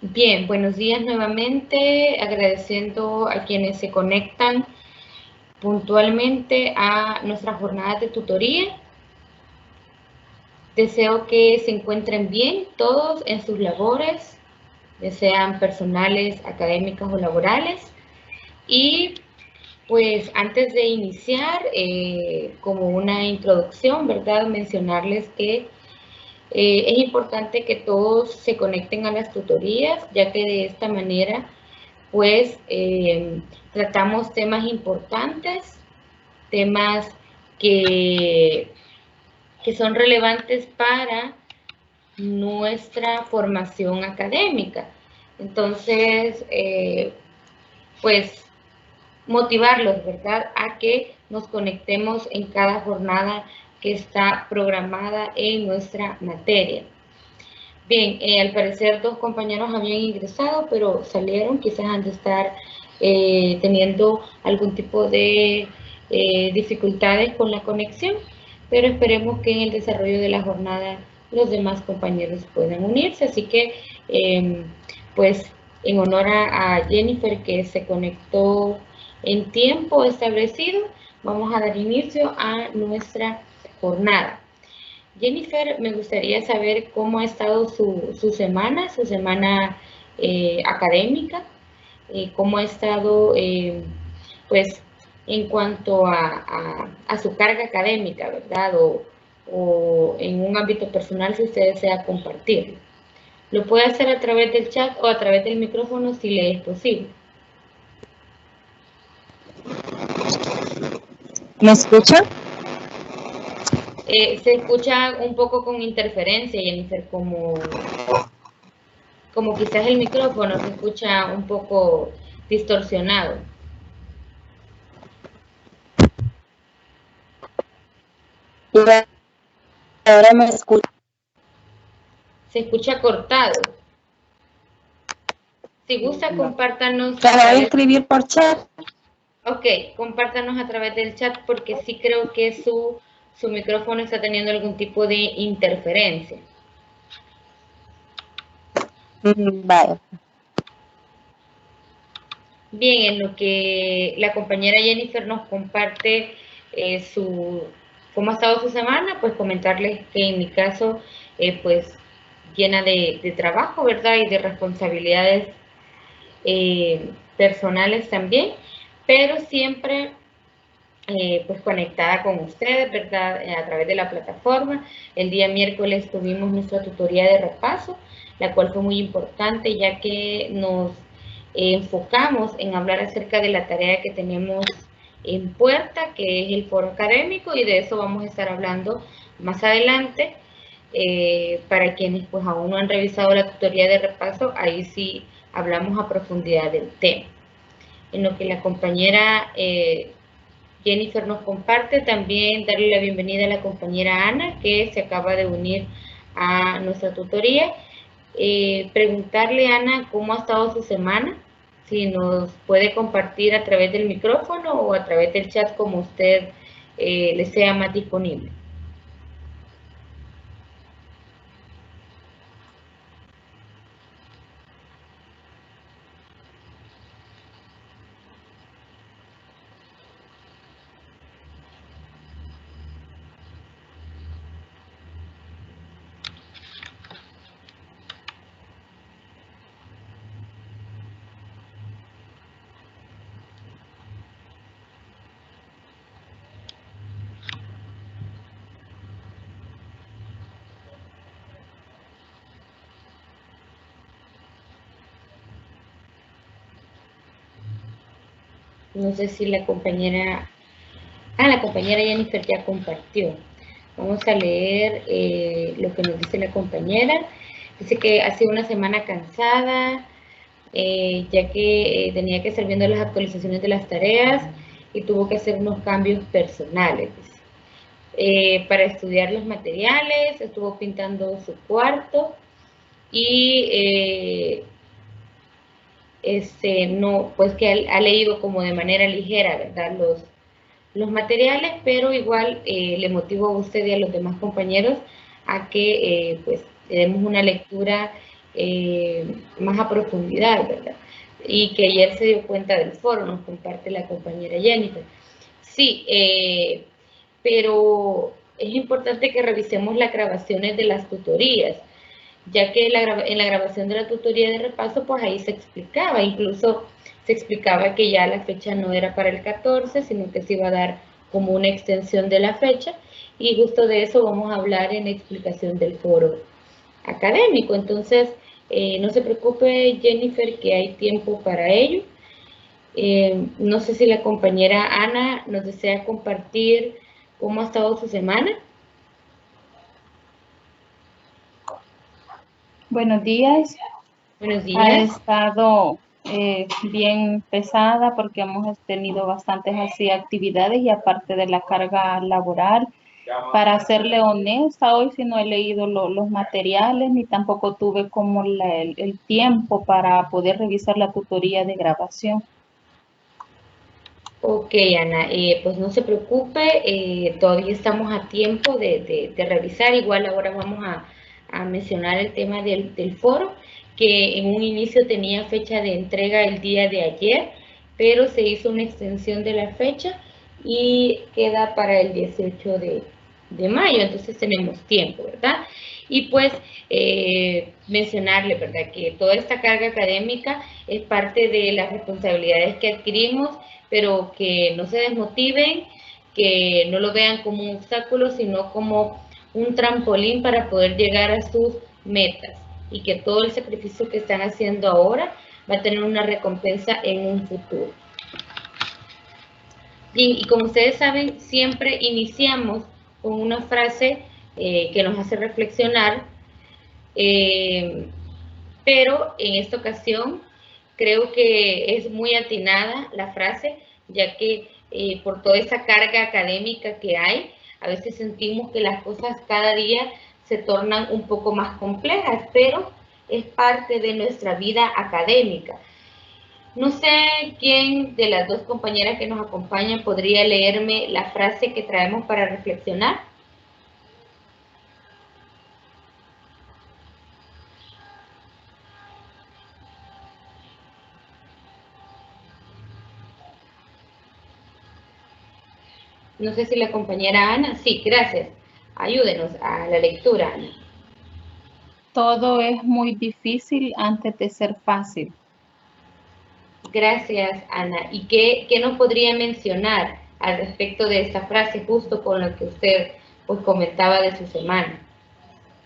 Bien, buenos días nuevamente, agradeciendo a quienes se conectan puntualmente a nuestras jornadas de tutoría. Deseo que se encuentren bien todos en sus labores, ya sean personales, académicas o laborales. Y pues antes de iniciar, como una introducción, ¿verdad? Mencionarles que es importante que todos se conecten a las tutorías, ya que de esta manera pues tratamos temas importantes, temas que, que son relevantes para nuestra formación académica. Entonces, pues motivarlos, ¿verdad?, a que nos conectemos en cada jornada que está programada en nuestra materia. Bien, al parecer dos compañeros habían ingresado, pero salieron, quizás han de estar teniendo algún tipo de dificultades con la conexión, pero esperemos que en el desarrollo de la jornada los demás compañeros puedan unirse. Así que, pues, en honor a Jennifer, que se conectó en tiempo establecido, vamos a dar inicio a nuestra jornada. Jennifer, me gustaría saber cómo ha estado su semana académica, cómo ha estado, pues, en cuanto a su carga académica, ¿verdad? O en un ámbito personal, si usted desea compartirlo. Lo puede hacer a través del chat o a través del micrófono si le es posible. ¿Me escucha? Se escucha un poco con interferencia, Jennifer, como quizás el micrófono se escucha un poco distorsionado. Y ahora me escucha. Se escucha cortado. Si gusta, compártanos Te a voy a través... escribir por chat. Ok, compártanos a través del chat porque sí creo que su micrófono está teniendo algún tipo de interferencia. Vaya. Bien, en lo que la compañera Jennifer nos comparte cómo ha estado su semana, pues comentarles que en mi caso, pues llena de trabajo, ¿verdad? Y de responsabilidades personales también, pero siempre pues conectada con ustedes, ¿verdad? A través de la plataforma. El día miércoles tuvimos nuestra tutoría de repaso, la cual fue muy importante ya que nos enfocamos en hablar acerca de la tarea que tenemos en puerta, que es el foro académico, y de eso vamos a estar hablando más adelante. Para quienes pues aún no han revisado la tutoría de repaso, ahí sí hablamos a profundidad del tema. En lo que la compañera Jennifer nos comparte, también darle la bienvenida a la compañera Ana, que se acaba de unir a nuestra tutoría. Preguntarle, Ana, cómo ha estado su semana, si nos puede compartir a través del micrófono o a través del chat, como usted le sea más disponible. No sé si la compañera Jennifer ya compartió. Vamos a leer lo que nos dice la compañera. Dice que ha sido una semana cansada, ya que tenía que estar viendo las actualizaciones de las tareas y tuvo que hacer unos cambios personales. Para estudiar los materiales, estuvo pintando su cuarto y no, pues que ha leído como de manera ligera, ¿verdad? Los materiales, pero igual le motivo a usted y a los demás compañeros a que pues le demos una lectura más a profundidad, ¿verdad? Y que ayer se dio cuenta del foro, nos comparte la compañera Jennifer. Sí, pero es importante que revisemos las grabaciones de las tutorías, ya que en la grabación de la tutoría de repaso, pues ahí se explicaba, incluso se explicaba que ya la fecha no era para el 14, sino que se iba a dar como una extensión de la fecha, y justo de eso vamos a hablar en la explicación del foro académico. Entonces, no se preocupe, Jennifer, que hay tiempo para ello. No sé si la compañera Ana nos desea compartir cómo ha estado su semana. Buenos días. Buenos Ha días. estado bien pesada porque hemos tenido bastantes así actividades y aparte de la carga laboral. Para serle honesta, hoy sí no he leído los materiales ni tampoco tuve como el tiempo para poder revisar la tutoría de grabación. Ok, Ana, pues no se preocupe, todavía estamos a tiempo de revisar. Igual ahora vamos a mencionar el tema del foro, que en un inicio tenía fecha de entrega el día de ayer, pero se hizo una extensión de la fecha y queda para el 18 de mayo, entonces tenemos tiempo, ¿verdad? Y pues mencionarle, ¿verdad?, que toda esta carga académica es parte de las responsabilidades que adquirimos, pero que no se desmotiven, que no lo vean como un obstáculo, sino como un trampolín para poder llegar a sus metas, y que todo el sacrificio que están haciendo ahora va a tener una recompensa en un futuro. Bien, y como ustedes saben, siempre iniciamos con una frase que nos hace reflexionar, pero en esta ocasión creo que es muy atinada la frase, ya que por toda esa carga académica que hay, a veces sentimos que las cosas cada día se tornan un poco más complejas, pero es parte de nuestra vida académica. No sé quién de las dos compañeras que nos acompañan podría leerme la frase que traemos para reflexionar. No sé si la compañera Ana. Sí, gracias. Ayúdenos a la lectura, Ana. Todo es muy difícil antes de ser fácil. Gracias, Ana. ¿Y qué nos podría mencionar al respecto de esta frase, justo con lo que usted pues comentaba de su semana?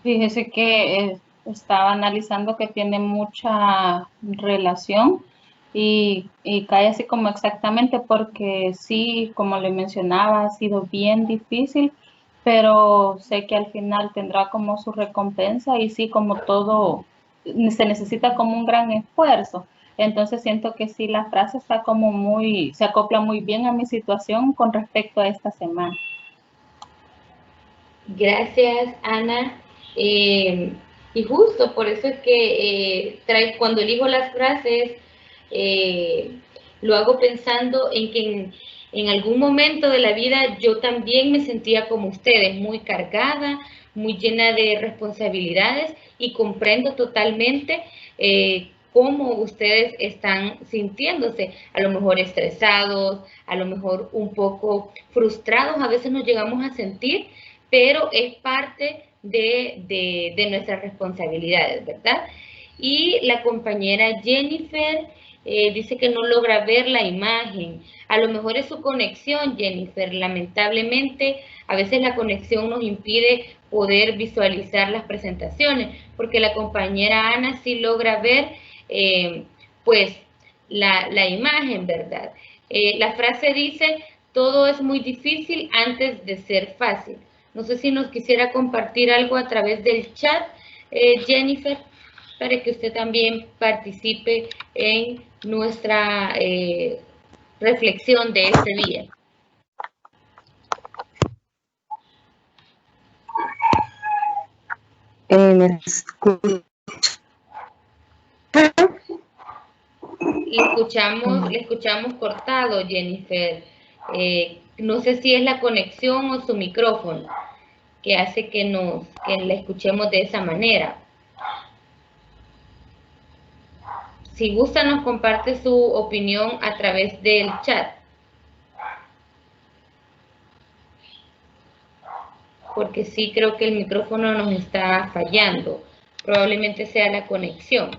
Fíjese que estaba analizando que tiene mucha relación y cae así como exactamente porque sí, como le mencionaba, ha sido bien difícil, pero sé que al final tendrá como su recompensa y sí, como todo, se necesita como un gran esfuerzo. Entonces siento que sí, la frase está como muy, se acopla muy bien a mi situación con respecto a esta semana. Gracias, Ana. Y justo por eso es que cuando elijo las frases, eh, lo hago pensando en que en algún momento de la vida yo también me sentía como ustedes, muy cargada, muy llena de responsabilidades, y comprendo totalmente cómo ustedes están sintiéndose, a lo mejor estresados, a lo mejor un poco frustrados, a veces nos llegamos a sentir, pero es parte de nuestras responsabilidades, ¿verdad? Y la compañera Jennifer dice que no logra ver la imagen. A lo mejor es su conexión, Jennifer. Lamentablemente, a veces la conexión nos impide poder visualizar las presentaciones, porque la compañera Ana sí logra ver, pues, la imagen, ¿verdad? La frase dice: todo es muy difícil antes de ser fácil. No sé si nos quisiera compartir algo a través del chat, Jennifer, para que usted también participe en nuestra reflexión de este día. ¿Me escucha? Le escuchamos cortado, Jennifer. No sé si es la conexión o su micrófono que hace que la escuchemos de esa manera. si gusta nos comparte su opinión a través del chat. Porque sí creo que el micrófono nos está fallando. Probablemente sea la conexión.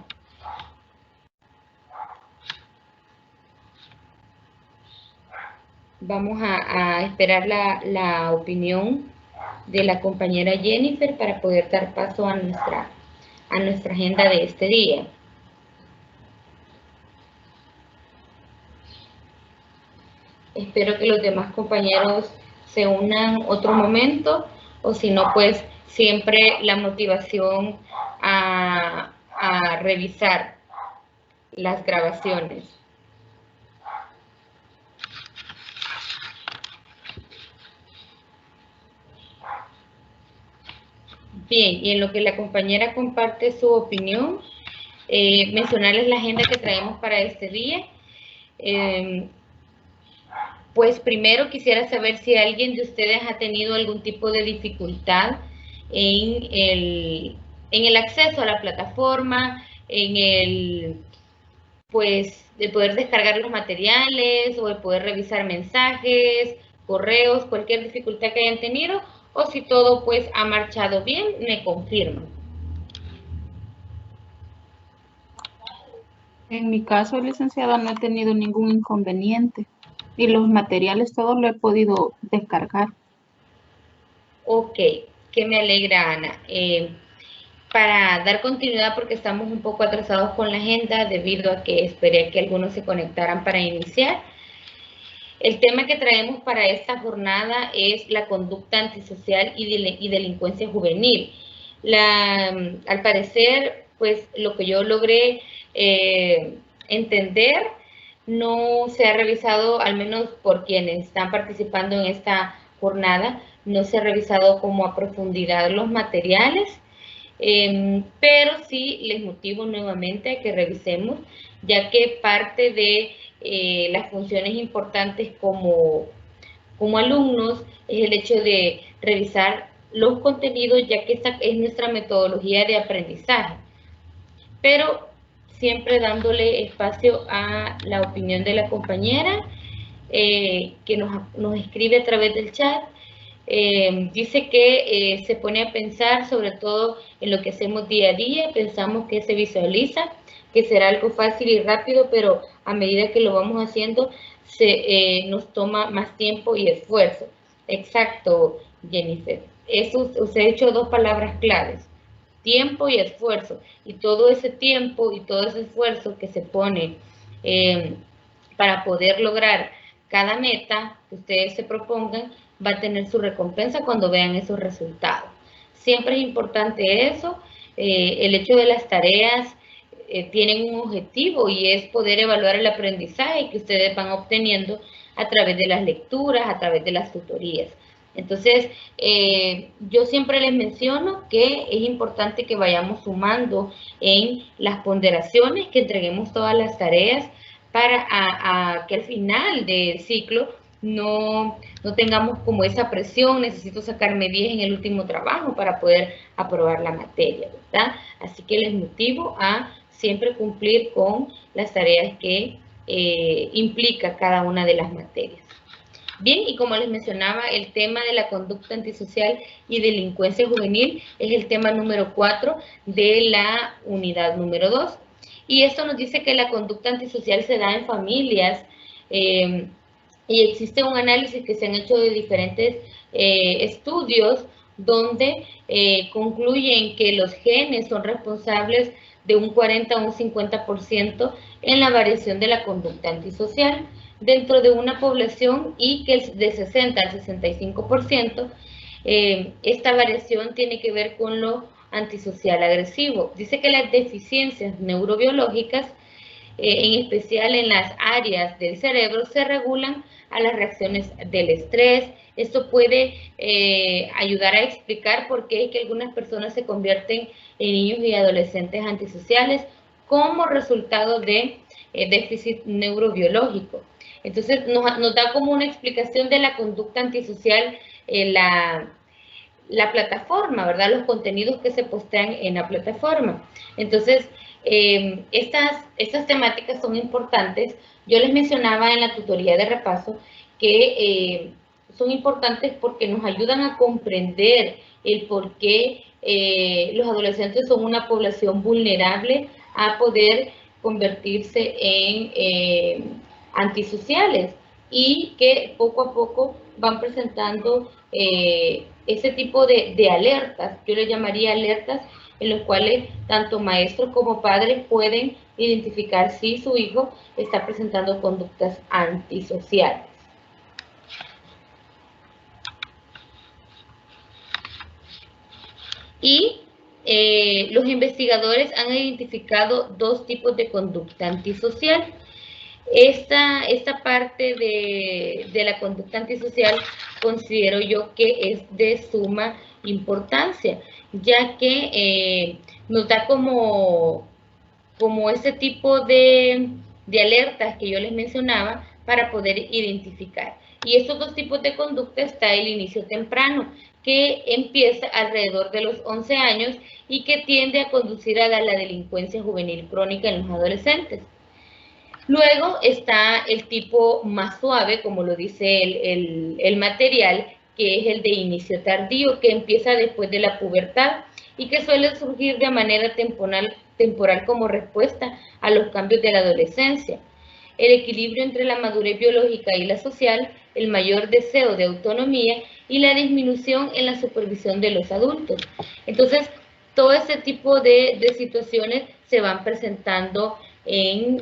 Vamos a esperar la opinión de la compañera Jennifer para poder dar paso a nuestra agenda de este día. Espero que los demás compañeros se unan otro momento, o si no, pues siempre la motivación a revisar las grabaciones. Bien, y en lo que la compañera comparte su opinión, mencionarles la agenda que traemos para este día. Pues primero quisiera saber si alguien de ustedes ha tenido algún tipo de dificultad en el acceso a la plataforma, pues, de poder descargar los materiales o de poder revisar mensajes, correos, cualquier dificultad que hayan tenido, o si todo pues ha marchado bien, me confirman. En mi caso, licenciada, no he tenido ningún inconveniente y los materiales todos lo he podido descargar. Ok, que me alegra, Ana. Para dar continuidad, porque estamos un poco atrasados con la agenda debido a que esperé que algunos se conectaran para iniciar. El tema que traemos para esta jornada es la conducta antisocial y delincuencia juvenil. Al parecer, pues lo que yo logré entender, no se ha revisado, al menos por quienes están participando en esta jornada, no se ha revisado como a profundidad los materiales, pero sí les motivo nuevamente a que revisemos, ya que parte de las funciones importantes como alumnos es el hecho de revisar los contenidos, ya que esta es nuestra metodología de aprendizaje, pero siempre dándole espacio a la opinión de la compañera que nos escribe a través del chat. Dice que se pone a pensar sobre todo en lo que hacemos día a día, pensamos que se visualiza, que será algo fácil y rápido, pero a medida que lo vamos haciendo nos toma más tiempo y esfuerzo. Exacto, Jennifer. Eso, usted ha dicho dos palabras claves: tiempo y esfuerzo. Y todo ese tiempo y todo ese esfuerzo que se pone para poder lograr cada meta que ustedes se propongan, va a tener su recompensa cuando vean esos resultados. Siempre es importante eso. El hecho de las tareas tienen un objetivo, y es poder evaluar el aprendizaje que ustedes van obteniendo a través de las lecturas, a través de las tutorías. Entonces, yo siempre les menciono que es importante que vayamos sumando en las ponderaciones, que entreguemos todas las tareas para que al final del ciclo no tengamos como esa presión: necesito sacarme 10 en el último trabajo para poder aprobar la materia, ¿verdad? Así que les motivo a siempre cumplir con las tareas que implica cada una de las materias. Bien, y como les mencionaba, el tema de la conducta antisocial y delincuencia juvenil es el tema número 4 de la unidad número 2. Y esto nos dice que la conducta antisocial se da en familias, y existe un análisis que se han hecho de diferentes estudios donde concluyen que los genes son responsables de un 40 a un 50% en la variación de la conducta antisocial dentro de una población, y que de 60 al 65% esta variación tiene que ver con lo antisocial agresivo. Dice que las deficiencias neurobiológicas, en especial en las áreas del cerebro, se regulan a las reacciones del estrés. Esto puede ayudar a explicar por qué es que algunas personas se convierten en niños y adolescentes antisociales como resultado de déficit neurobiológico. Entonces nos da como una explicación de la conducta antisocial, la la plataforma, ¿verdad? Los contenidos que se postean en la plataforma. Entonces, estas temáticas son importantes. Yo les mencionaba en la tutoría de repaso que son importantes porque nos ayudan a comprender el por qué los adolescentes son una población vulnerable a poder convertirse en antisociales y que poco a poco van presentando ese tipo de alertas, yo le llamaría alertas, en los cuales tanto maestros como padres pueden identificar si su hijo está presentando conductas antisociales. Y los investigadores han identificado dos tipos de conducta antisocial. Esta parte de la conducta antisocial considero yo que es de suma importancia, ya que nos da como ese tipo de alertas que yo les mencionaba para poder identificar. Y estos dos tipos de conducta está el inicio temprano, que empieza alrededor de los 11 años y que tiende a conducir a la delincuencia juvenil crónica en los adolescentes. Luego está el tipo más suave, como lo dice el material, que es el de inicio tardío, que empieza después de la pubertad y que suele surgir de manera temporal como respuesta a los cambios de la adolescencia. El equilibrio entre la madurez biológica y la social, el mayor deseo de autonomía y la disminución en la supervisión de los adultos. Entonces, todo ese tipo de situaciones se van presentando en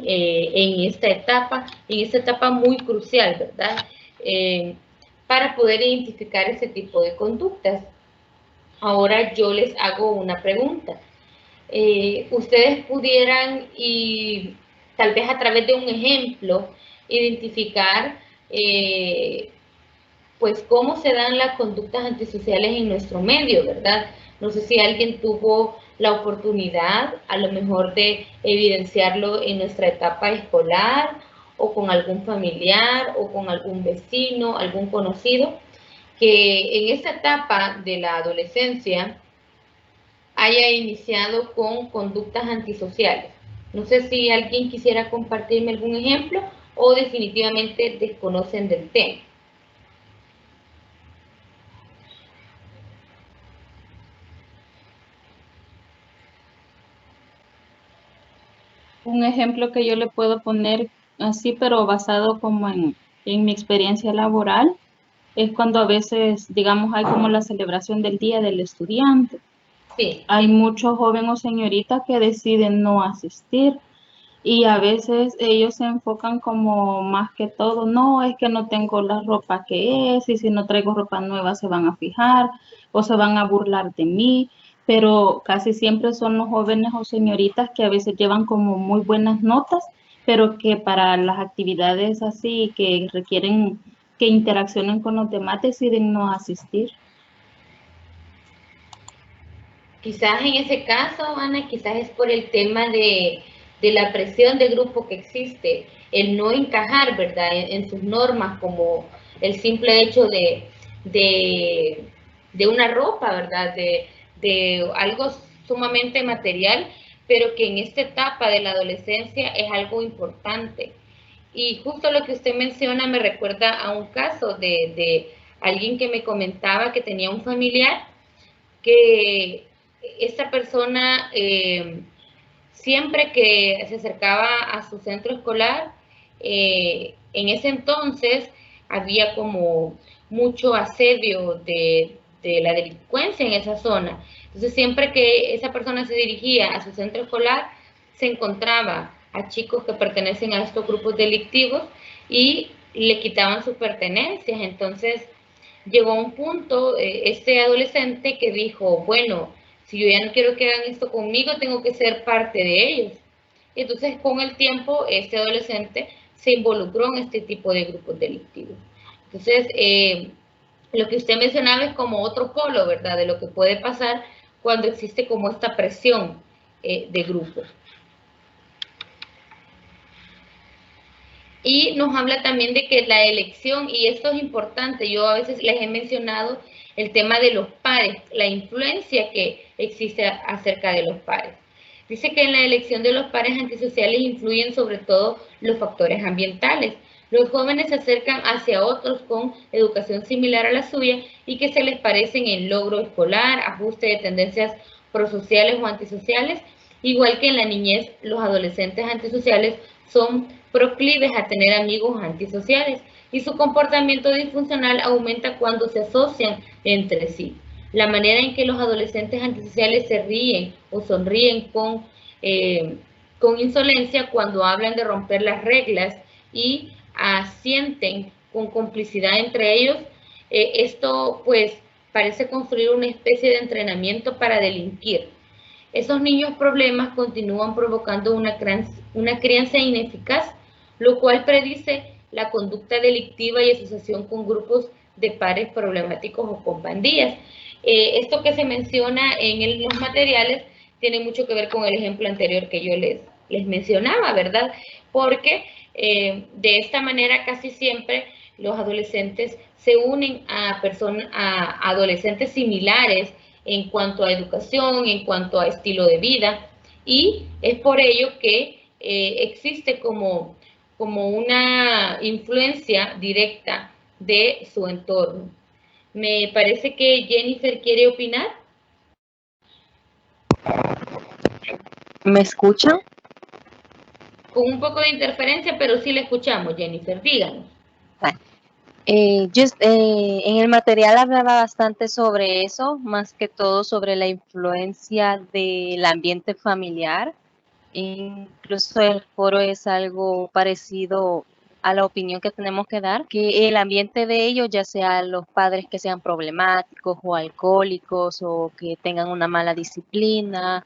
esta etapa muy crucial, ¿verdad? Para poder identificar ese tipo de conductas. Ahora yo les hago una pregunta. Ustedes pudieran, y tal vez a través de un ejemplo, identificar pues cómo se dan las conductas antisociales en nuestro medio, ¿verdad? No sé si alguien tuvo la oportunidad a lo mejor de evidenciarlo en nuestra etapa escolar o con algún familiar o con algún vecino, algún conocido, que en esta etapa de la adolescencia haya iniciado con conductas antisociales. No sé si alguien quisiera compartirme algún ejemplo o definitivamente desconocen del tema. Un ejemplo que yo le puedo poner así, pero basado como en mi experiencia laboral, es cuando a veces, digamos, hay como la celebración del Día del Estudiante. Sí. Hay muchos jóvenes o señoritas que deciden no asistir y a veces ellos se enfocan como más que todo, no, es que no tengo la ropa que es y si no traigo ropa nueva se van a fijar o se van a burlar de mí, pero casi siempre son los jóvenes o señoritas que a veces llevan como muy buenas notas, pero que para las actividades así que requieren que interaccionen con los demás deciden no asistir. Quizás en ese caso, Ana, quizás es por el tema de la presión de grupo que existe, el no encajar, ¿verdad?, en sus normas, como el simple hecho de una ropa, ¿verdad?, de algo sumamente material, pero que en esta etapa de la adolescencia es algo importante. Y justo lo que usted menciona me recuerda a un caso de alguien que me comentaba que tenía un familiar que esta persona siempre que se acercaba a su centro escolar, en ese entonces había como mucho asedio de la delincuencia en esa zona. Entonces siempre que esa persona se dirigía a su centro escolar, se encontraba a chicos que pertenecen a estos grupos delictivos y le quitaban sus pertenencias. Entonces llegó a un punto este adolescente que dijo, bueno, si yo ya no quiero que hagan esto conmigo, tengo que ser parte de ellos. Entonces, con el tiempo, este adolescente se involucró en este tipo de grupos delictivos. Entonces, lo que usted mencionaba es como otro polo, ¿verdad?, de lo que puede pasar cuando existe como esta presión de grupo. Y nos habla también de que la elección, y esto es importante, yo a veces les he mencionado el tema de los pares, la influencia que existe acerca de los pares. Dice que en la elección de los pares antisociales influyen sobre todo los factores ambientales. Los jóvenes se acercan hacia otros con educación similar a la suya y que se les parecen en logro escolar, ajuste de tendencias prosociales o antisociales, igual que en la niñez los adolescentes antisociales son proclives a tener amigos antisociales y su comportamiento disfuncional aumenta cuando se asocian entre sí. La manera en que los adolescentes antisociales se ríen o sonríen con insolencia cuando hablan de romper las reglas y asienten con complicidad entre ellos, esto pues parece construir una especie de entrenamiento para delinquir. Esos niños problemas continúan provocando una crianza ineficaz, lo cual predice la conducta delictiva y asociación con grupos de pares problemáticos o con pandillas. Esto que se menciona en los materiales tiene mucho que ver con el ejemplo anterior que yo les mencionaba, ¿verdad? Porque de esta manera casi siempre los adolescentes se unen a adolescentes similares en cuanto a educación, en cuanto a estilo de vida, y es por ello que existe como una influencia directa de su entorno. Me parece que Jennifer quiere opinar. ¿Me escuchan? Con un poco de interferencia, pero sí la escuchamos, Jennifer, díganos. En el material hablaba bastante sobre eso, más que todo sobre la influencia del ambiente familiar. Incluso el foro es algo parecido a la opinión que tenemos que dar, que el ambiente de ellos, ya sea los padres que sean problemáticos o alcohólicos o que tengan una mala disciplina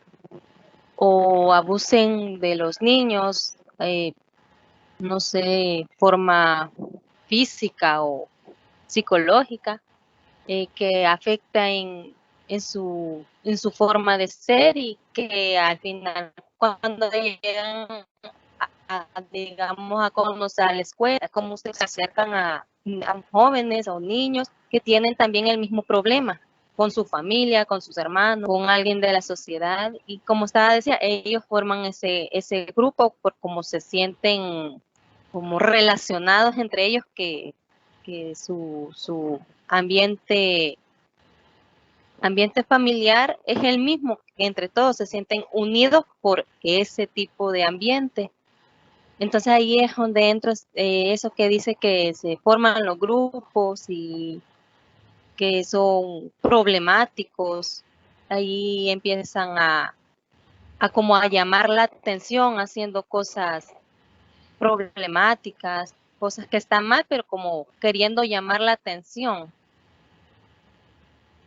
o abusen de los niños, no sé, forma física o psicológica, que afecta en su forma de ser y que al final cuando llegan digamos, a conocer a la escuela, cómo se acercan a jóvenes o niños que tienen también el mismo problema con su familia, con sus hermanos, con alguien de la sociedad. Y como estaba decía, ellos forman ese grupo por cómo se sienten como relacionados entre ellos, que su ambiente familiar es el mismo, entre todos se sienten unidos por ese tipo de ambiente. Entonces ahí es donde entra eso que dice que se forman los grupos y que son problemáticos. Ahí empiezan a como a llamar la atención haciendo cosas problemáticas, cosas que están mal, pero como queriendo llamar la atención.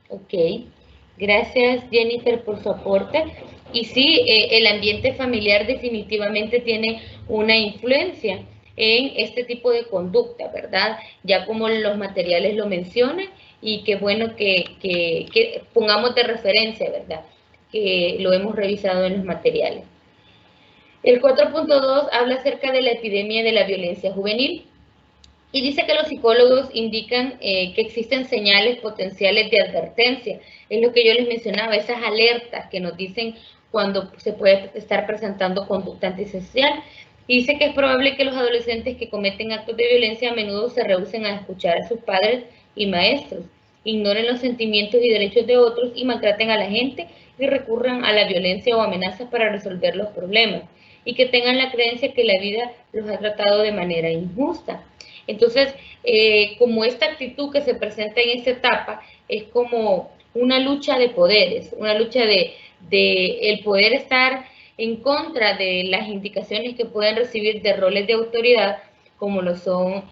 Ok, gracias Jennifer por su aporte. Y sí, el ambiente familiar definitivamente tiene una influencia en este tipo de conducta, ¿verdad? Ya como los materiales lo mencionan, y qué bueno que pongamos de referencia, ¿verdad? Que lo hemos revisado en los materiales. El 4.2 habla acerca de la epidemia de la violencia juvenil. Y dice que los psicólogos indican que existen señales potenciales de advertencia. Es lo que yo les mencionaba, esas alertas que nos dicen cuando se puede estar presentando conducta antisocial. Y dice que es probable que los adolescentes que cometen actos de violencia a menudo se rehúsen a escuchar a sus padres y maestros, ignoren los sentimientos y derechos de otros y maltraten a la gente y recurran a la violencia o amenazas para resolver los problemas, y que tengan la creencia que la vida los ha tratado de manera injusta. Entonces, como esta actitud que se presenta en esta etapa es como una lucha de poderes, una lucha de el poder estar en contra de las indicaciones que pueden recibir de roles de autoridad, como lo son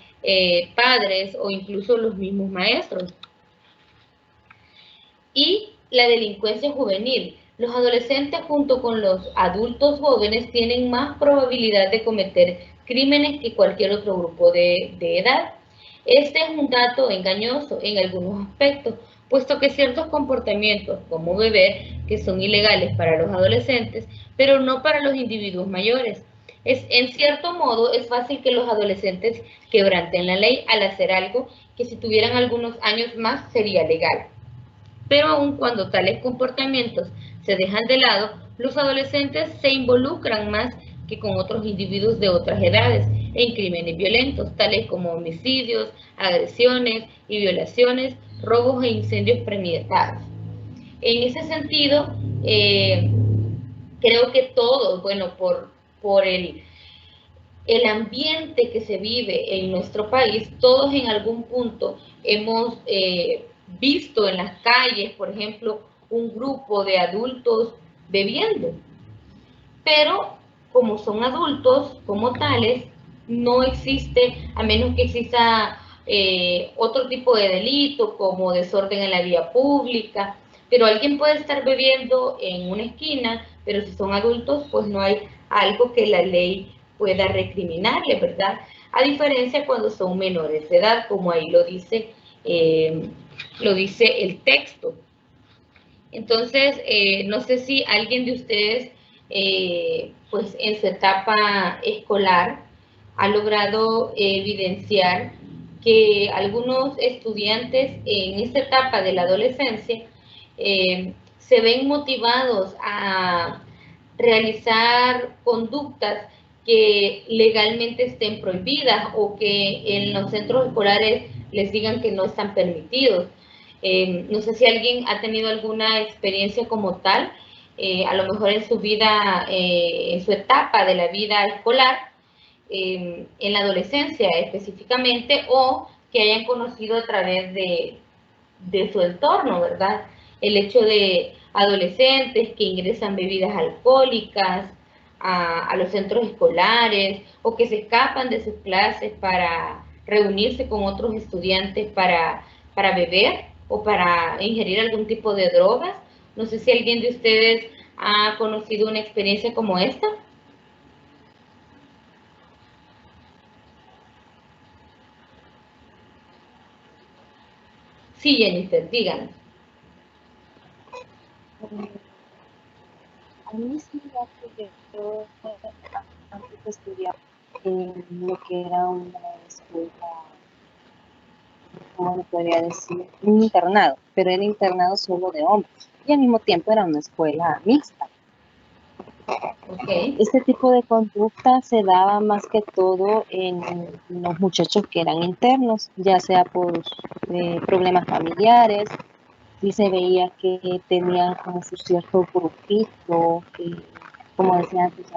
padres o incluso los mismos maestros. Y la delincuencia juvenil. Los adolescentes junto con los adultos jóvenes tienen más probabilidad de cometer crímenes que cualquier otro grupo de edad. Este es un dato engañoso en algunos aspectos, puesto que ciertos comportamientos, como beber, que son ilegales para los adolescentes, pero no para los individuos mayores. En cierto modo, es fácil que los adolescentes quebranten la ley al hacer algo que si tuvieran algunos años más sería legal. Pero aun cuando tales comportamientos se dejan de lado, los adolescentes se involucran más que con otros individuos de otras edades en crímenes violentos, tales como homicidios, agresiones y violaciones, robos e incendios premeditados. En ese sentido, creo que todos, bueno, por el ambiente que se vive en nuestro país, todos en algún punto hemos visto en las calles, por ejemplo, un grupo de adultos bebiendo. Pero como son adultos como tales, no existe, a menos que exista otro tipo de delito como desorden en la vía pública, pero alguien puede estar bebiendo en una esquina, pero si son adultos, pues no hay algo que la ley pueda recriminarle, ¿verdad? A diferencia cuando son menores de edad, como ahí lo dice el texto. Entonces, no sé si alguien de ustedes, pues en su etapa escolar, ha logrado evidenciar que algunos estudiantes en esta etapa de la adolescencia se ven motivados a realizar conductas que legalmente estén prohibidas o que en los centros escolares les digan que no están permitidos. No sé si alguien ha tenido alguna experiencia como tal, a lo mejor en su vida, en su etapa de la vida escolar, en la adolescencia específicamente, o que hayan conocido a través de su entorno, ¿verdad? El hecho de adolescentes que ingresan bebidas alcohólicas a los centros escolares o que se escapan de sus clases para reunirse con otros estudiantes para beber o para ingerir algún tipo de drogas. No sé si alguien de ustedes ha conocido una experiencia como esta. Sí, Jennifer, díganos. A mí sí me da que yo antes estudiaba en lo que era una escuela, ¿cómo le podría decir? Un internado, pero era internado solo de hombres y al mismo tiempo era una escuela mixta. Okay. Este tipo de conducta se daba más que todo en los muchachos que eran internos, ya sea por problemas familiares, sí se veía que tenían como su cierto grupito, que como decía antes,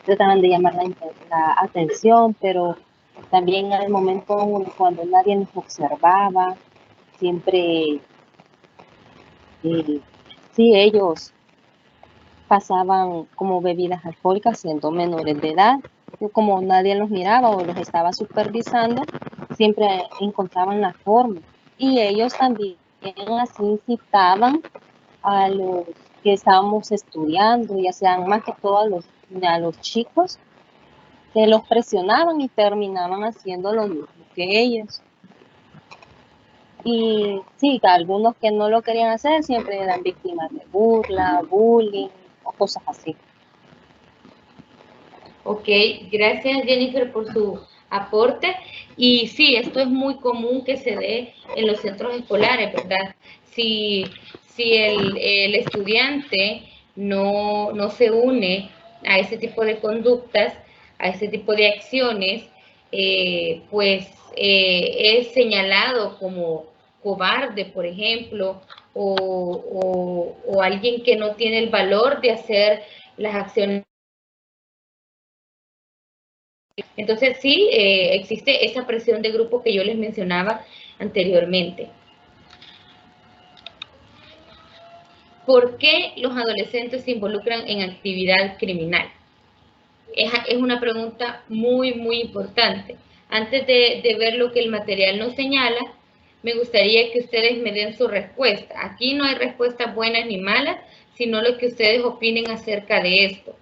trataban de llamar la atención, pero también al momento cuando nadie nos observaba, siempre sí ellos pasaban como bebidas alcohólicas siendo menores de edad, como nadie los miraba o los estaba supervisando, siempre encontraban la forma. Y ellos también así incitaban a los que estábamos estudiando, ya sean más que todo a los chicos, que los presionaban y terminaban haciendo lo mismo que ellos. Y sí, algunos que no lo querían hacer siempre eran víctimas de burla, bullying o cosas así. Ok, gracias Jennifer por su aporte. Y sí, esto es muy común que se dé en los centros escolares, ¿verdad? Si el estudiante no se une a ese tipo de conductas, a ese tipo de acciones, pues es señalado como cobarde, por ejemplo, o alguien que no tiene el valor de hacer las acciones. Entonces sí, existe esa presión de grupo que yo les mencionaba anteriormente. ¿Por qué los adolescentes se involucran en actividad criminal? Es una pregunta muy, muy importante. Antes de ver lo que el material nos señala, me gustaría que ustedes me den su respuesta. Aquí no hay respuestas buenas ni malas, sino lo que ustedes opinen acerca de esto.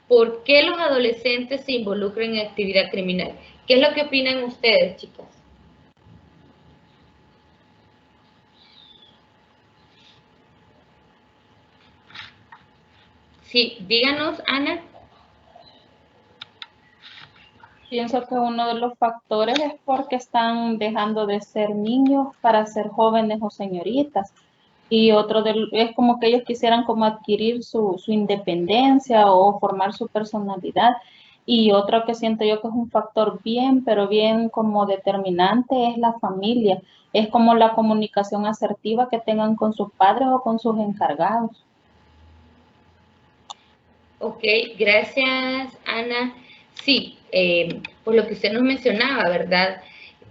¿Por qué los adolescentes se involucran en actividad criminal? ¿Qué es lo que opinan ustedes, chicas? Sí, díganos, Ana. Pienso que uno de los factores es porque están dejando de ser niños para ser jóvenes o señoritas. Y es como que ellos quisieran como adquirir su independencia o formar su personalidad. Y otro que siento yo que es un factor bien, pero bien como determinante es la familia. Es como la comunicación asertiva que tengan con sus padres o con sus encargados. Ok, gracias, Ana. Sí, por lo que usted nos mencionaba, ¿verdad?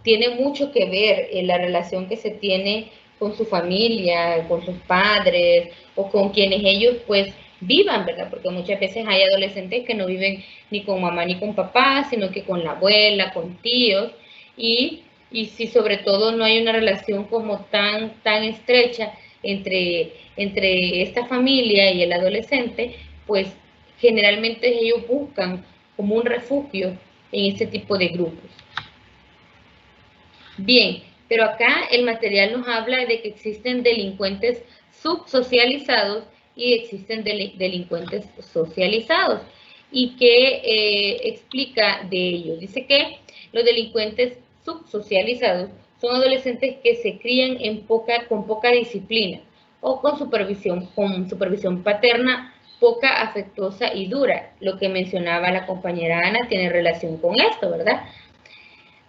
Tiene mucho que ver en la relación que se tiene con su familia, con sus padres o con quienes ellos pues vivan, ¿verdad? Porque muchas veces hay adolescentes que no viven ni con mamá ni con papá, sino que con la abuela, con tíos y si sobre todo no hay una relación como tan estrecha entre esta familia y el adolescente, pues generalmente ellos buscan como un refugio en este tipo de grupos. Bien, pero acá el material nos habla de que existen delincuentes subsocializados y existen delincuentes socializados. ¿Y qué explica de ello? Dice que los delincuentes subsocializados son adolescentes que se crían con poca disciplina o con supervisión paterna poca afectuosa y dura. Lo que mencionaba la compañera Ana tiene relación con esto, ¿verdad?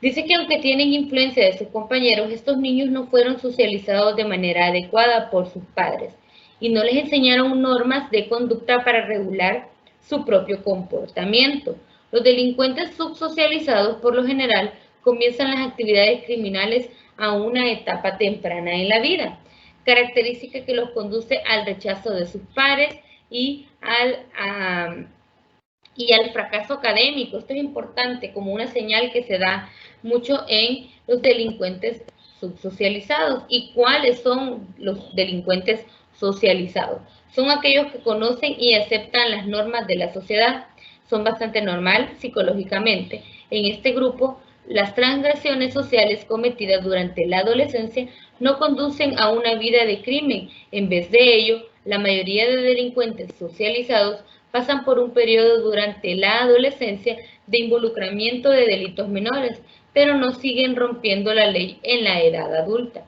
Dice que aunque tienen influencia de sus compañeros, estos niños no fueron socializados de manera adecuada por sus padres y no les enseñaron normas de conducta para regular su propio comportamiento. Los delincuentes subsocializados, por lo general, comienzan las actividades criminales a una etapa temprana en la vida, característica que los conduce al rechazo de sus pares y al fracaso académico. Esto es importante como una señal que se da mucho en los delincuentes subsocializados. ¿Y cuáles son los delincuentes socializados? Son aquellos que conocen y aceptan las normas de la sociedad. Son bastante normal psicológicamente. En este grupo, las transgresiones sociales cometidas durante la adolescencia no conducen a una vida de crimen. En vez de ello, la mayoría de delincuentes socializados pasan por un periodo durante la adolescencia de involucramiento de delitos menores, pero no siguen rompiendo la ley en la edad adulta.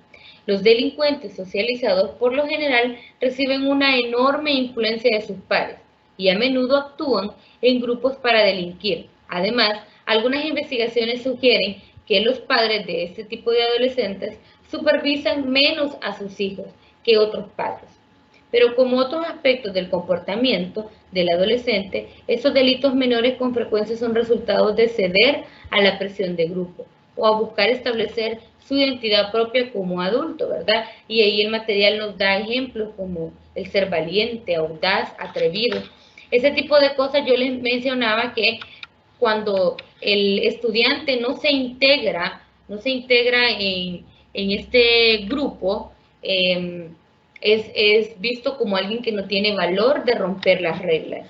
Los delincuentes socializados por lo general reciben una enorme influencia de sus pares y a menudo actúan en grupos para delinquir. Además, algunas investigaciones sugieren que los padres de este tipo de adolescentes supervisan menos a sus hijos que otros padres. Pero como otros aspectos del comportamiento del adolescente, esos delitos menores con frecuencia son resultados de ceder a la presión de grupo o a buscar establecer su identidad propia como adulto, ¿verdad? Y ahí el material nos da ejemplos como el ser valiente, audaz, atrevido. Ese tipo de cosas yo les mencionaba que cuando el estudiante no se integra en este grupo, es visto como alguien que no tiene valor de romper las reglas.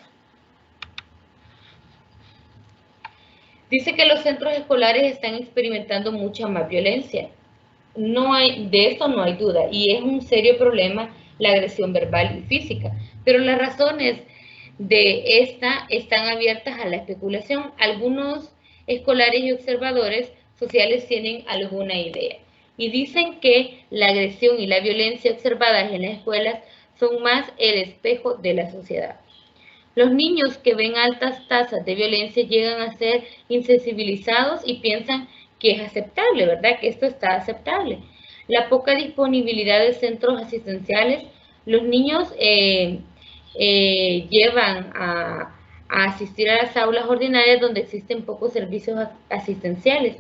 Dice que los centros escolares están experimentando mucha más violencia. De esto no hay duda, y es un serio problema la agresión verbal y física, pero las razones de esta están abiertas a la especulación. Algunos escolares y observadores sociales tienen alguna idea y dicen que la agresión y la violencia observadas en las escuelas son más el espejo de la sociedad. Los niños que ven altas tasas de violencia llegan a ser insensibilizados y piensan que es aceptable, ¿verdad? Que esto está aceptable. La poca disponibilidad de centros asistenciales, los niños llevan a asistir a las aulas ordinarias donde existen pocos servicios asistenciales.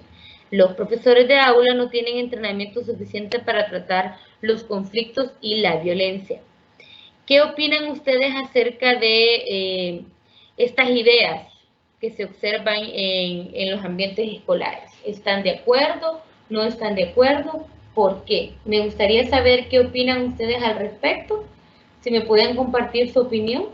Los profesores de aula no tienen entrenamiento suficiente para tratar los conflictos y la violencia. ¿Qué opinan ustedes acerca de estas ideas que se observan en los ambientes escolares? ¿Están de acuerdo? ¿No están de acuerdo? ¿Por qué? Me gustaría saber qué opinan ustedes al respecto. Si me pueden compartir su opinión.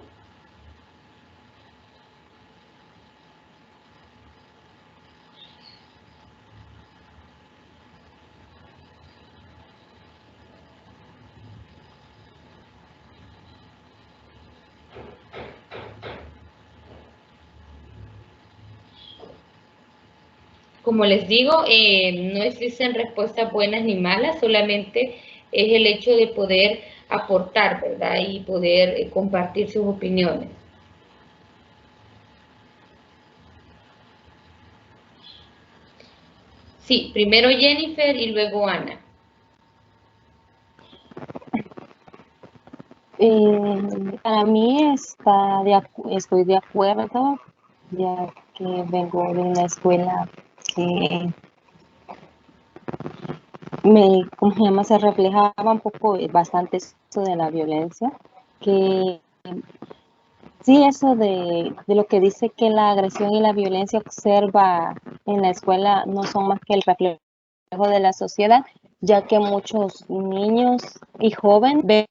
Como les digo, no existen respuestas buenas ni malas, solamente es el hecho de poder aportar, ¿verdad? Y poder compartir sus opiniones. Sí, primero Jennifer y luego Ana. Para mí estoy de acuerdo, ya que vengo de una escuela que ¿cómo se llama? Se reflejaba un poco, bastante eso de la violencia, que sí, eso de lo que dice que la agresión y la violencia observa en la escuela no son más que el reflejo de la sociedad, ya que muchos niños y jóvenes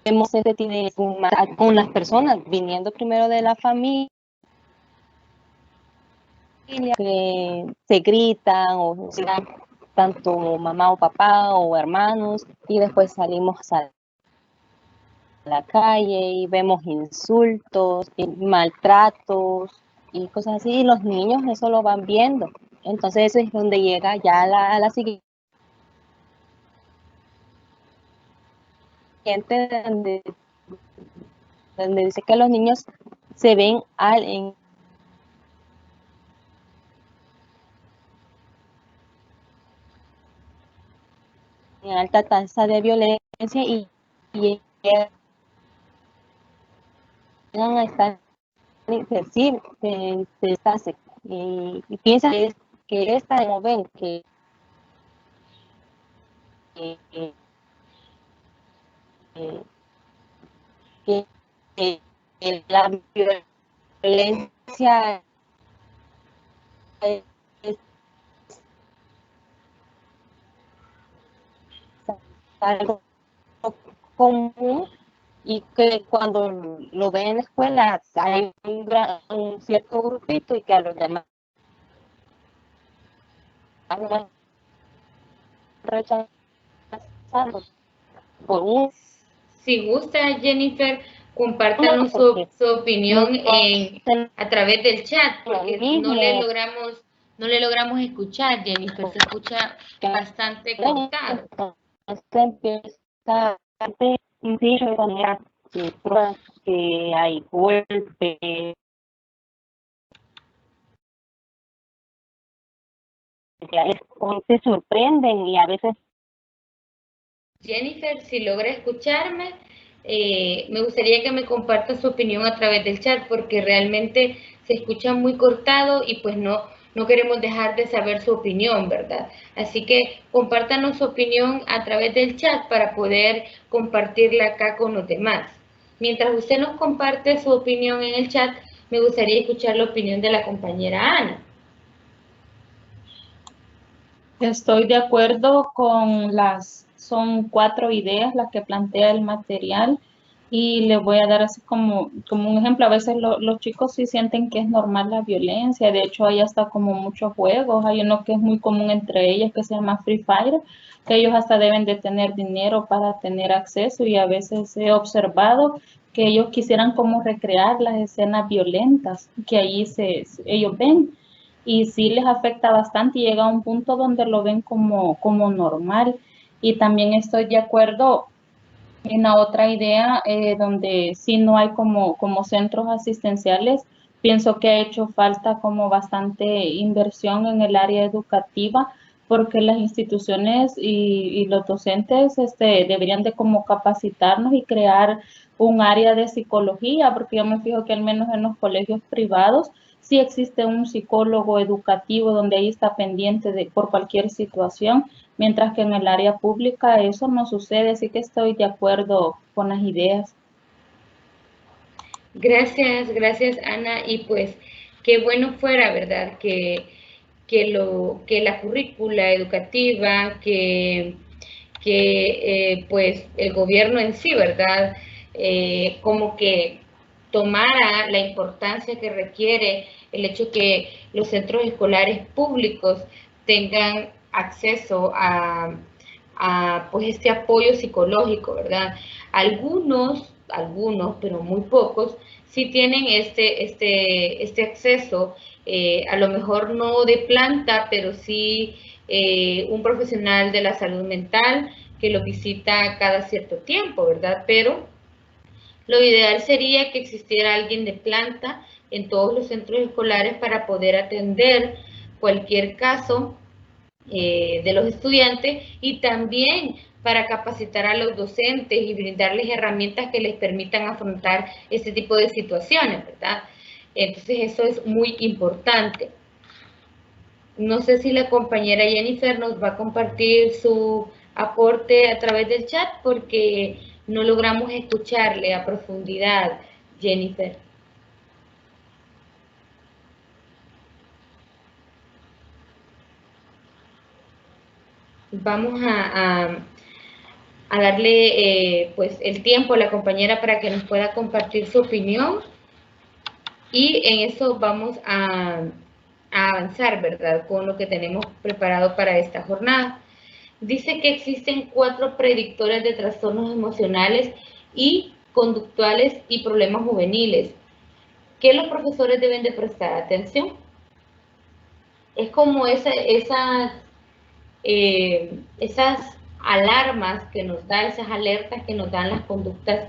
vemos este tiene con las personas viniendo primero de la familia, que se gritan o se dan tanto mamá o papá o hermanos, y después salimos a la calle y vemos insultos, y maltratos y cosas así, y los niños eso lo van viendo. Entonces eso es donde llega ya a la siguiente, donde, donde dice que los niños se ven en alta tasa de violencia y llegan a estar y piensa que esta como ven que, que, que la violencia es algo común y que cuando lo ven en la escuela hay un cierto grupito y que a los demás rechazando por un Si gusta, Jennifer, compártanos su opinión a través del chat, porque no le logramos escuchar, Jennifer, se escucha bastante cortado. Empieza que hay golpes, se sorprenden y a veces. Jennifer, si logra escucharme, me gustaría que me comparta su opinión a través del chat, porque realmente se escucha muy cortado y pues no queremos dejar de saber su opinión, ¿verdad? Así que compártanos su opinión a través del chat para poder compartirla acá con los demás. Mientras usted nos comparte su opinión en el chat, me gustaría escuchar la opinión de la compañera Ana. Estoy de acuerdo con son 4 ideas las que plantea el material y le voy a dar así como un ejemplo. A veces los chicos sí sienten que es normal la violencia, de hecho hay hasta como muchos juegos, hay uno que es muy común entre ellos que se llama Free Fire, que ellos hasta deben de tener dinero para tener acceso y a veces he observado que ellos quisieran como recrear las escenas violentas que ahí ellos ven y sí les afecta bastante y llega a un punto donde lo ven como normal. Y también estoy de acuerdo en la otra idea donde sí no hay como centros asistenciales. Pienso que ha hecho falta como bastante inversión en el área educativa porque las instituciones y los docentes deberían de como capacitarnos y crear un área de psicología, porque yo me fijo que al menos en los colegios privados sí existe un psicólogo educativo donde ahí está pendiente por cualquier situación, mientras que en el área pública eso no sucede, así que estoy de acuerdo con las ideas. Gracias Ana, y pues qué bueno fuera, ¿verdad? Que la currícula educativa, pues el gobierno en sí, ¿verdad? Como que tomara la importancia que requiere el hecho que los centros escolares públicos tengan acceso a pues este apoyo psicológico, ¿verdad? Algunos algunos, pero muy pocos, sí tienen este acceso, a lo mejor no de planta, pero sí un profesional de la salud mental que lo visita cada cierto tiempo, ¿verdad? Pero lo ideal sería que existiera alguien de planta en todos los centros escolares para poder atender cualquier caso de los estudiantes y también para capacitar a los docentes y brindarles herramientas que les permitan afrontar este tipo de situaciones, ¿verdad? Entonces eso es muy importante. No sé si la compañera Jennifer nos va a compartir su aporte a través del chat porque no logramos escucharle a profundidad, Jennifer. Vamos a darle pues el tiempo a la compañera para que nos pueda compartir su opinión y en eso vamos a avanzar, ¿verdad? Con lo que tenemos preparado para esta jornada. Dice que existen 4 predictores de trastornos emocionales y conductuales y problemas juveniles que los profesores deben de prestar atención. Es como esas alarmas que nos dan, esas alertas que nos dan las conductas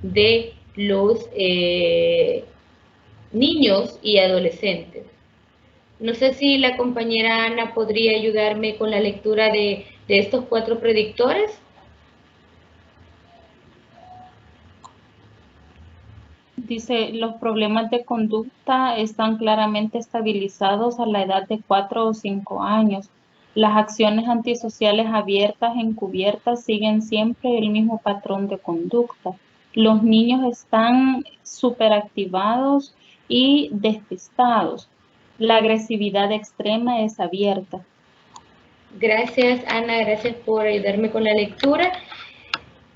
de los niños y adolescentes. No sé si la compañera Ana podría ayudarme con la lectura de estos 4 predictores. Dice, los problemas de conducta están claramente estabilizados a la edad de 4 o 5 años. Las acciones antisociales abiertas, encubiertas, siguen siempre el mismo patrón de conducta. Los niños están superactivados y despistados. La agresividad extrema es abierta. Gracias, Ana, gracias por ayudarme con la lectura.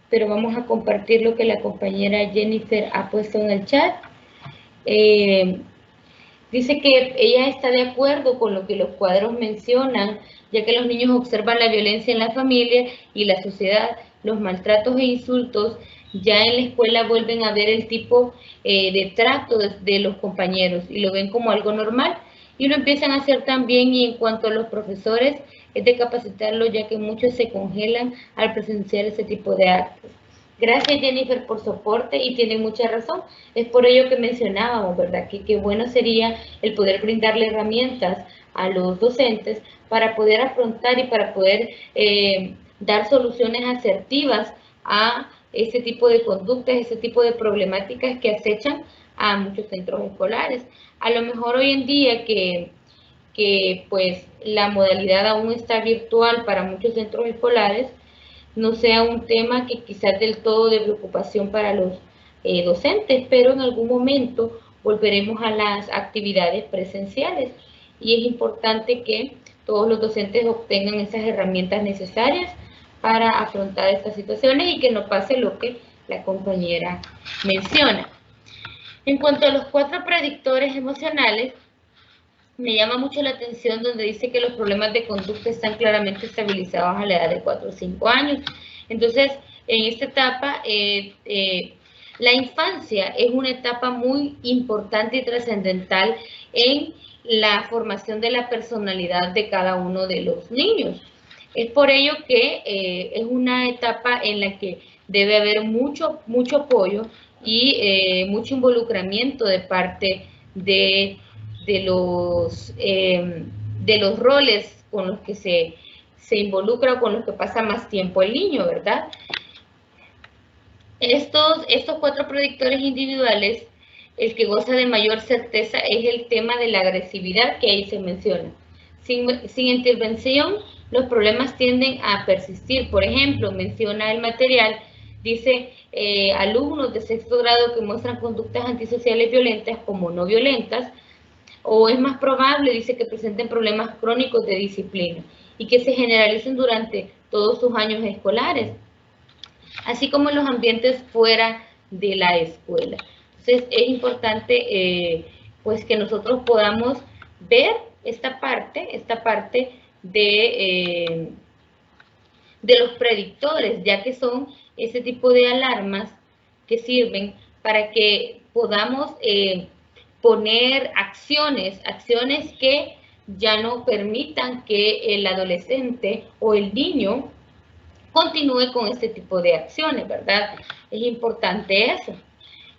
Pero vamos a compartir lo que la compañera Jennifer ha puesto en el chat. Dice que ella está de acuerdo con lo que los cuadros mencionan, ya que los niños observan la violencia en la familia y la sociedad, los maltratos e insultos, ya en la escuela vuelven a ver el tipo de trato de los compañeros y lo ven como algo normal y lo empiezan a hacer también. Y en cuanto a los profesores, es de capacitarlos, ya que muchos se congelan al presenciar ese tipo de actos. Gracias, Jennifer, por su aporte y tiene mucha razón. Es por ello que mencionábamos, ¿verdad? Que bueno sería el poder brindarle herramientas a los docentes para poder afrontar y para poder dar soluciones asertivas a ese tipo de conductas, ese tipo de problemáticas que acechan a muchos centros escolares. A lo mejor hoy en día que pues la modalidad aún está virtual para muchos centros escolares, no sea un tema que quizás del todo de preocupación para los docentes, pero en algún momento volveremos a las actividades presenciales y es importante que todos los docentes obtengan esas herramientas necesarias para afrontar estas situaciones y que no pase lo que la compañera menciona. En cuanto a los 4 predictores emocionales, me llama mucho la atención donde dice que los problemas de conducta están claramente estabilizados a la edad de 4 o 5 años. Entonces, en esta etapa, la infancia es una etapa muy importante y trascendental en la formación de la personalidad de cada uno de los niños. Es por ello que es una etapa en la que debe haber mucho apoyo y mucho involucramiento de parte de los roles con los que se involucra o con los que pasa más tiempo el niño, ¿verdad? Estos 4 predictores individuales, el que goza de mayor certeza es el tema de la agresividad que ahí se menciona. Sin intervención, los problemas tienden a persistir. Por ejemplo, menciona el material, dice alumnos de 6º grado que muestran conductas antisociales violentas como no violentas, o es más probable, dice, que presenten problemas crónicos de disciplina y que se generalicen durante todos sus años escolares, así como en los ambientes fuera de la escuela. Entonces, es importante pues que nosotros podamos ver esta parte de los predictores, ya que son ese tipo de alarmas que sirven para que podamos poner acciones que ya no permitan que el adolescente o el niño continúe con este tipo de acciones, ¿verdad? Es importante eso.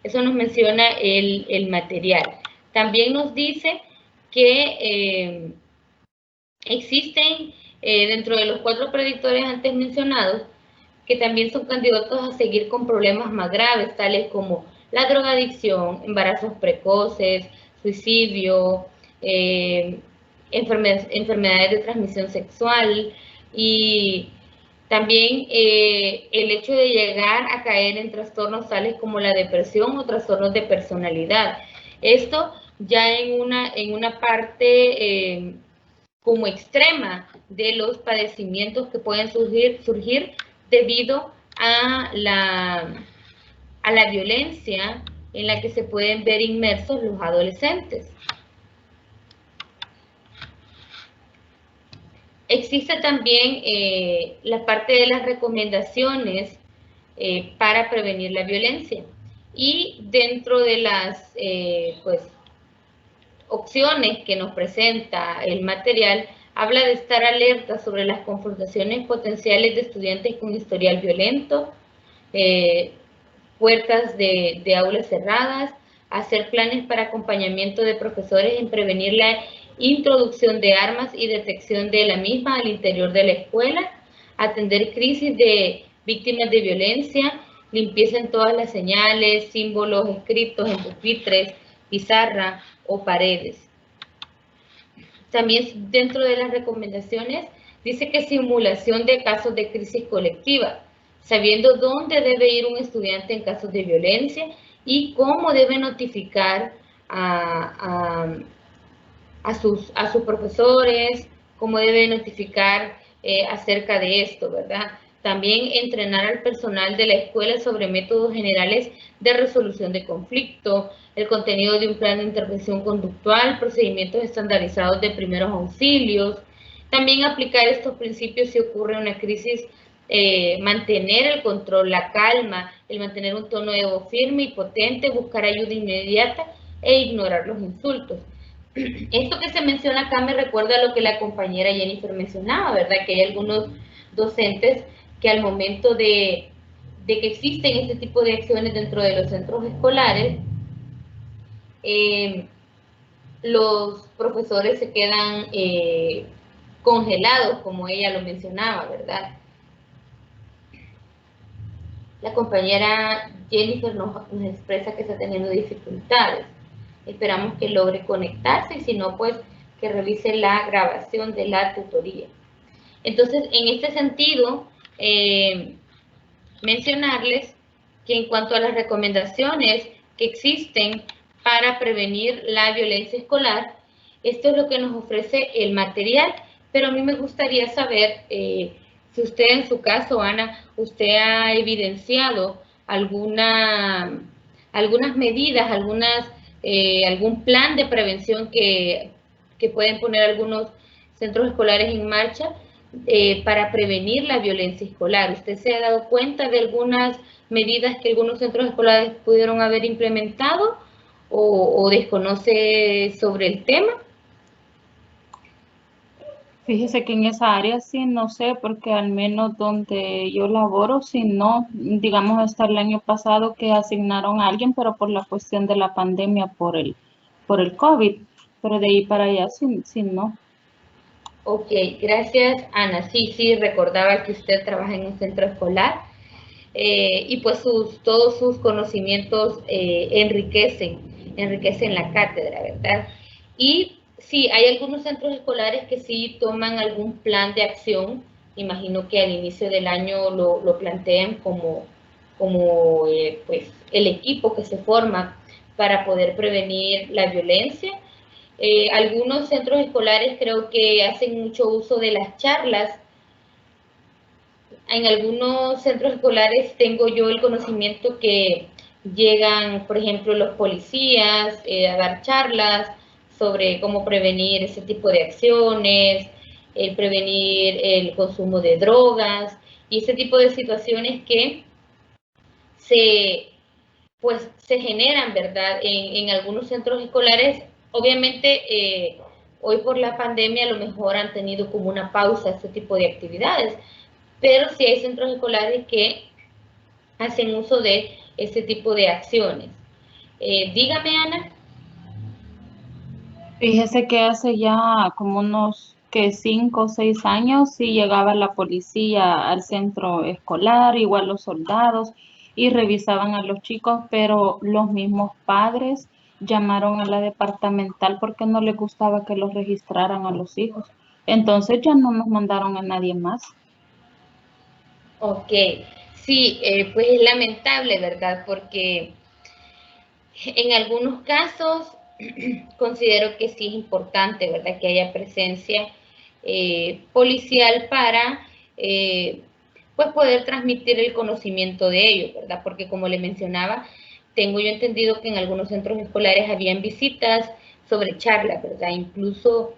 Eso nos menciona el material. También nos dice que existen dentro de los 4 predictores antes mencionados, que también son candidatos a seguir con problemas más graves, tales como la drogadicción, embarazos precoces, suicidio, enfermedades de transmisión sexual y también el hecho de llegar a caer en trastornos tales como la depresión o trastornos de personalidad. Esto ya en una parte como extrema de los padecimientos que pueden surgir debido a la violencia en la que se pueden ver inmersos los adolescentes. Existe también la parte de las recomendaciones para prevenir la violencia, y dentro de las opciones que nos presenta el material, habla de estar alerta sobre las confrontaciones potenciales de estudiantes con historial violento, puertas de aulas cerradas, hacer planes para acompañamiento de profesores en prevenir la introducción de armas y detección de la misma al interior de la escuela, atender crisis de víctimas de violencia, limpieza en todas las señales, símbolos escritos en pupitres, pizarra o paredes. También dentro de las recomendaciones dice que simulación de casos de crisis colectiva, sabiendo dónde debe ir un estudiante en casos de violencia y cómo debe notificar a sus profesores, cómo debe notificar acerca de esto, ¿verdad? También entrenar al personal de la escuela sobre métodos generales de resolución de conflicto, el contenido de un plan de intervención conductual, procedimientos estandarizados de primeros auxilios. También aplicar estos principios si ocurre una crisis, mantener el control, la calma, el mantener un tono de voz firme y potente, buscar ayuda inmediata e ignorar los insultos. Esto que se menciona acá me recuerda a lo que la compañera Jennifer mencionaba, ¿verdad? Que hay algunos docentes que al momento de que existen este tipo de acciones dentro de los centros escolares, los profesores se quedan congelados, como ella lo mencionaba, ¿verdad? La compañera Jennifer nos expresa que está teniendo dificultades. Esperamos que logre conectarse y si no, pues que revise la grabación de la tutoría. Entonces, en este sentido, mencionarles que en cuanto a las recomendaciones que existen para prevenir la violencia escolar, esto es lo que nos ofrece el material, pero a mí me gustaría saber si usted en su caso, Ana, usted ha evidenciado algunas medidas, algún plan de prevención que pueden poner algunos centros escolares en marcha para prevenir la violencia escolar. ¿Usted se ha dado cuenta de algunas medidas que algunos centros escolares pudieron haber implementado o desconoce sobre el tema? Fíjese que en esa área sí, no sé, porque al menos donde yo laboro, sí, no, digamos hasta el año pasado que asignaron a alguien, pero por la cuestión de la pandemia, por el COVID, pero de ahí para allá sí, no. Ok, gracias, Ana. Sí, recordaba que usted trabaja en un centro escolar y pues todos sus conocimientos enriquecen la cátedra, ¿verdad? Y sí, hay algunos centros escolares que sí toman algún plan de acción. Imagino que al inicio del año lo plantean como pues, el equipo que se forma para poder prevenir la violencia. Algunos centros escolares creo que hacen mucho uso de las charlas. En algunos centros escolares tengo yo el conocimiento que llegan, por ejemplo, los policías a dar charlas sobre cómo prevenir ese tipo de acciones, el prevenir el consumo de drogas y ese tipo de situaciones que se pues se generan, ¿verdad? En algunos centros escolares, obviamente hoy por la pandemia a lo mejor han tenido como una pausa este tipo de actividades, pero sí hay centros escolares que hacen uso de este tipo de acciones. Dígame, Ana. Fíjese que hace ya como unos que 5 o 6 años sí llegaba la policía al centro escolar, igual los soldados, y revisaban a los chicos, pero los mismos padres llamaron a la departamental porque no les gustaba que los registraran a los hijos. Entonces ya no nos mandaron a nadie más. Ok, sí, pues es lamentable, ¿verdad? Porque en algunos casos considero que sí es importante, ¿verdad? Que haya presencia policial para pues poder transmitir el conocimiento de ellos, ¿verdad? Porque como le mencionaba, tengo yo entendido que en algunos centros escolares habían visitas sobre charlas, ¿verdad? Incluso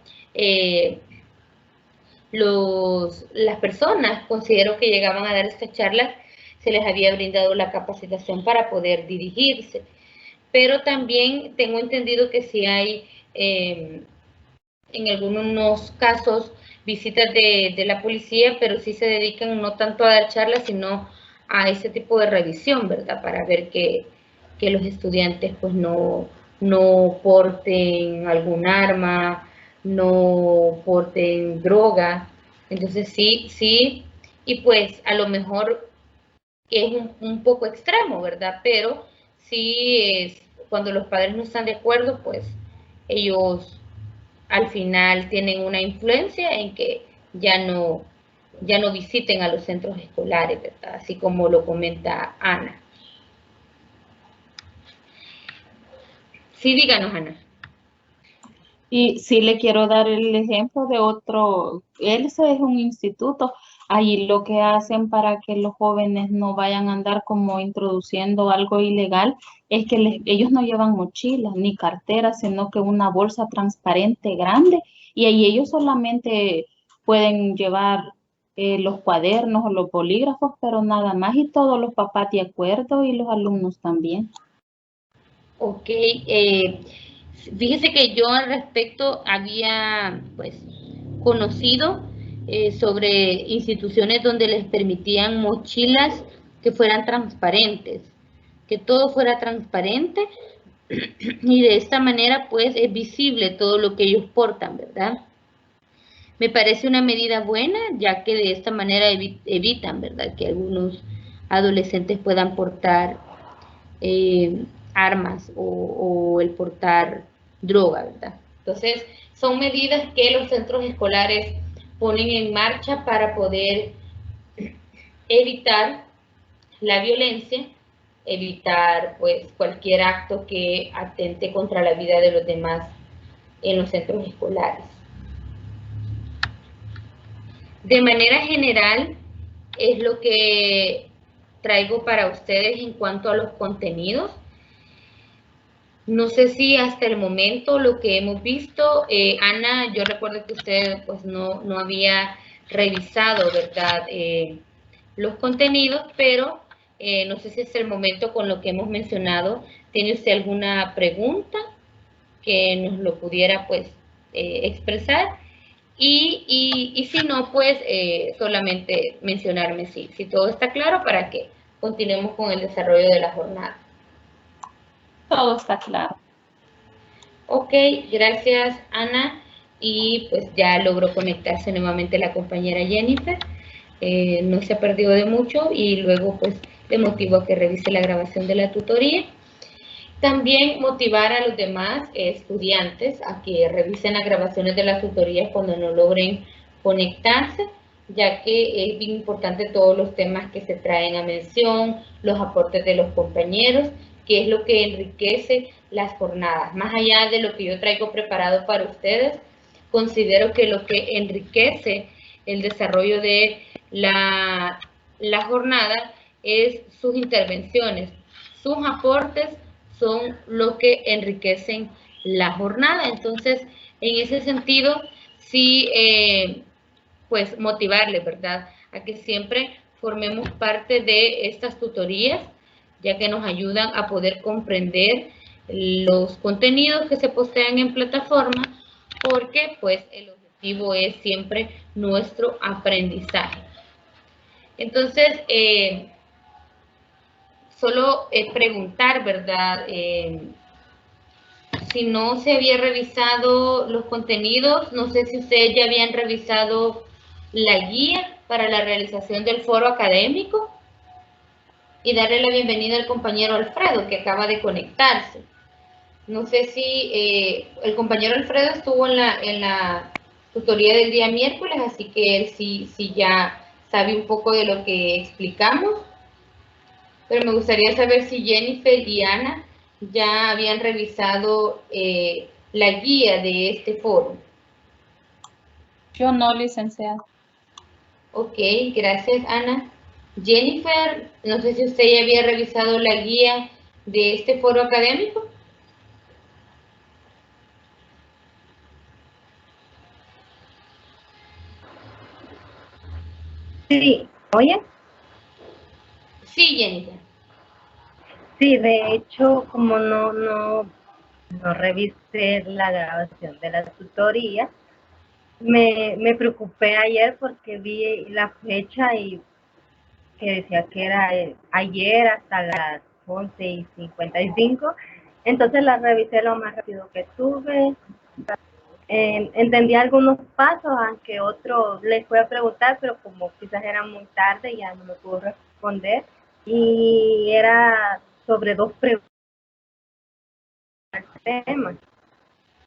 las personas, considero que llegaban a dar estas charlas, se les había brindado la capacitación para poder dirigirse. Pero también tengo entendido que sí hay en algunos casos visitas de la policía, pero sí se dedican no tanto a dar charlas, sino a ese tipo de revisión, ¿verdad? Para ver que los estudiantes pues no porten algún arma, no porten droga. Entonces sí, y pues a lo mejor es un poco extremo, ¿verdad? Pero sí es, cuando los padres no están de acuerdo, pues ellos al final tienen una influencia en que ya no visiten a los centros escolares, ¿verdad? Así como lo comenta Ana. Sí, díganos, Ana. Y sí le quiero dar el ejemplo de otro, ese es un instituto, ahí lo que hacen para que los jóvenes no vayan a andar como introduciendo algo ilegal es que ellos no llevan mochila ni cartera, sino que una bolsa transparente grande y ahí ellos solamente pueden llevar los cuadernos o los bolígrafos, pero nada más y todos los papás de acuerdo y los alumnos también. Ok, fíjese que yo al respecto había pues conocido sobre instituciones donde les permitían mochilas que fueran transparentes, que todo fuera transparente y de esta manera pues es visible todo lo que ellos portan, ¿verdad? Me parece una medida buena, ya que de esta manera evitan, ¿verdad?, que algunos adolescentes puedan portar armas o el portar droga, ¿verdad? Entonces, son medidas que los centros escolares ponen en marcha para poder evitar la violencia, evitar pues cualquier acto que atente contra la vida de los demás en los centros escolares. De manera general, es lo que traigo para ustedes en cuanto a los contenidos. No sé si hasta el momento lo que hemos visto, Ana, yo recuerdo que usted pues no había revisado, ¿verdad?, los contenidos, pero no sé si hasta el momento con lo que hemos mencionado, ¿tiene usted alguna pregunta que nos lo pudiera pues expresar? Y si no, pues solamente mencionarme si todo está claro para que continuemos con el desarrollo de la jornada. Todo está claro. Ok, gracias Ana. Y pues ya logró conectarse nuevamente la compañera Jennifer. No se ha perdido de mucho y luego pues le motivo a que revise la grabación de la tutoría. También motivar a los demás estudiantes a que revisen las grabaciones de las tutorías cuando no logren conectarse, ya que es bien importante todos los temas que se traen a mención, los aportes de los compañeros, que es lo que enriquece las jornadas. Más allá de lo que yo traigo preparado para ustedes, considero que lo que enriquece el desarrollo de la jornada es sus intervenciones, sus aportes son lo que enriquecen la jornada. Entonces, en ese sentido, sí, pues motivarles, ¿verdad?, a que siempre formemos parte de estas tutorías ya que nos ayudan a poder comprender los contenidos que se postean en plataforma, porque pues el objetivo es siempre nuestro aprendizaje. Entonces, solo preguntar, ¿verdad? Si no se había revisado los contenidos, no sé si ustedes ya habían revisado la guía para la realización del foro académico, y darle la bienvenida al compañero Alfredo, que acaba de conectarse. No sé si el compañero Alfredo estuvo en la tutoría del día miércoles, así que él sí ya sabe un poco de lo que explicamos. Pero me gustaría saber si Jennifer y Ana ya habían revisado la guía de este foro. Yo no, licenciada. Ok, gracias, Ana. Jennifer, no sé si usted ya había revisado la guía de este foro académico. Sí, oye, Sí, Jennifer. sí, de hecho, como no revisé la grabación de la tutoría, me preocupé ayer porque vi la fecha y que decía que era ayer hasta las 11:55. Entonces la revisé lo más rápido que tuve. Entendí algunos pasos, aunque otros les fui a preguntar, pero como quizás era muy tarde, ya no me pudo responder. Y era sobre dos preguntas.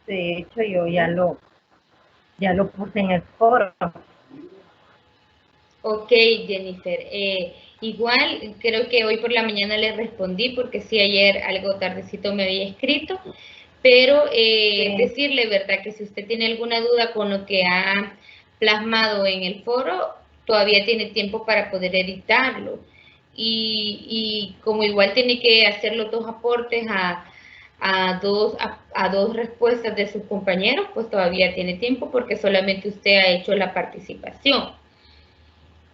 De hecho, yo ya lo puse en el foro. Ok, Jennifer. Igual creo que hoy por la mañana le respondí porque sí, ayer algo tardecito me había escrito, pero decirle, ¿verdad? Que si usted tiene alguna duda con lo que ha plasmado en el foro, todavía tiene tiempo para poder editarlo. Y como igual tiene que hacer los dos aportes a dos respuestas de sus compañeros, pues todavía tiene tiempo porque solamente usted ha hecho la participación.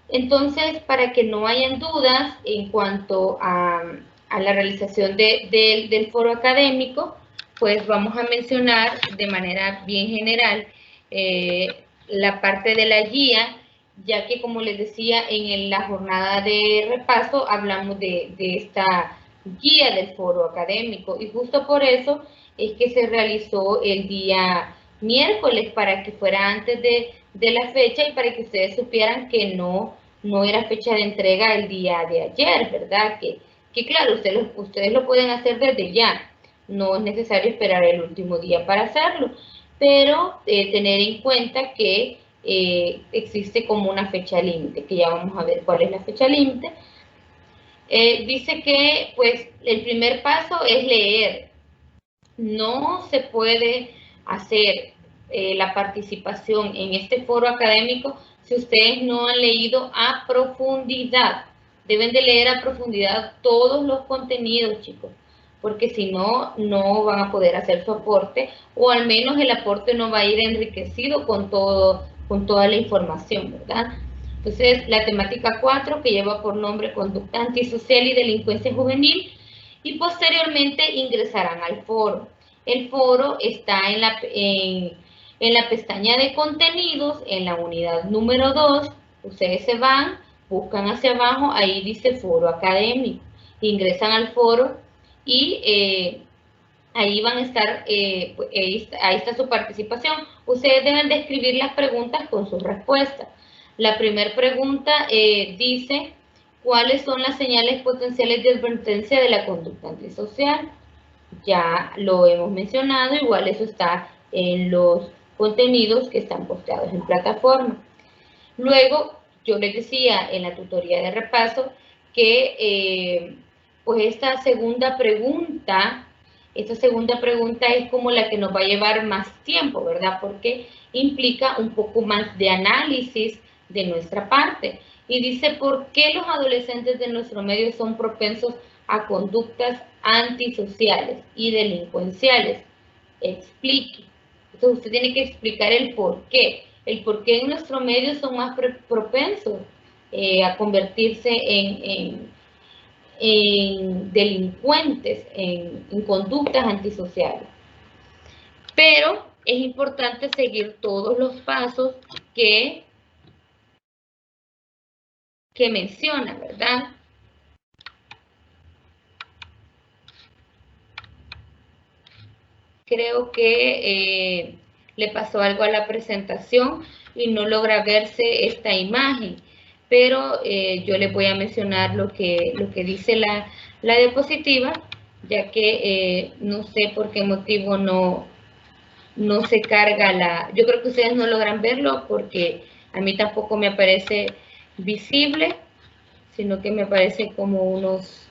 Entonces, para que no hayan dudas en cuanto a la realización del foro académico, pues vamos a mencionar de manera bien general la parte de la guía, ya que como les decía, en la jornada de repaso hablamos de esta guía del foro académico, y justo por eso es que se realizó el día miércoles, para que fuera antes de la fecha y para que ustedes supieran que no era fecha de entrega el día de ayer, ¿verdad? Que claro, ustedes lo pueden hacer desde ya, no es necesario esperar el último día para hacerlo, pero tener en cuenta que existe como una fecha límite, que ya vamos a ver cuál es la fecha límite. Dice que pues el primer paso es leer. No se puede hacer la participación en este foro académico si ustedes no han leído a profundidad. Deben de leer a profundidad todos los contenidos, chicos, porque si no, no van a poder hacer su aporte, o al menos el aporte no va a ir enriquecido con toda la información, ¿verdad? Entonces, la temática 4, que lleva por nombre Conducta Antisocial y Delincuencia Juvenil, y posteriormente ingresarán al foro. El foro está en la pestaña de contenidos, en la unidad número 2. Ustedes se van, buscan hacia abajo, ahí dice foro académico, ingresan al foro y ahí van a estar, ahí está su participación. Ustedes deben de escribir las preguntas con sus respuestas. La primera pregunta dice: ¿cuáles son las señales potenciales de advertencia de la conducta antisocial? Ya lo hemos mencionado, igual eso está en los contenidos que están posteados en plataforma. Luego, yo les decía en la tutoría de repaso que pues esta segunda pregunta es como la que nos va a llevar más tiempo, ¿verdad? Porque implica un poco más de análisis de nuestra parte. Y dice: ¿por qué los adolescentes de nuestro medio son propensos a conductas antisociales y delincuenciales? Explique. Entonces usted tiene que explicar el por qué. El por qué en nuestro medio son más propensos a convertirse en delincuentes, en conductas antisociales. Pero es importante seguir todos los pasos que menciona, ¿verdad? Creo que le pasó algo a la presentación y no logra verse esta imagen, pero yo les voy a mencionar lo que dice la diapositiva, ya que no sé por qué motivo no se carga yo creo que ustedes no logran verlo porque a mí tampoco me aparece visible, sino que me aparece como unas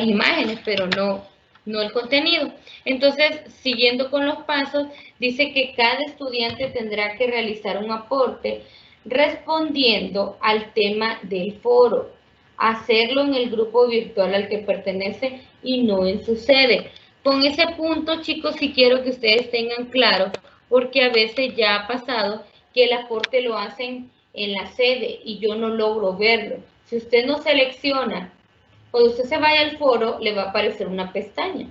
imágenes, pero no el contenido. Entonces, siguiendo con los pasos, dice que cada estudiante tendrá que realizar un aporte respondiendo al tema del foro, hacerlo en el grupo virtual al que pertenece y no en su sede. Con ese punto, chicos, sí quiero que ustedes tengan claro, porque a veces ya ha pasado que el aporte lo hacen en la sede y yo no logro verlo. Si usted no selecciona, cuando usted se vaya al foro, le va a aparecer una pestaña.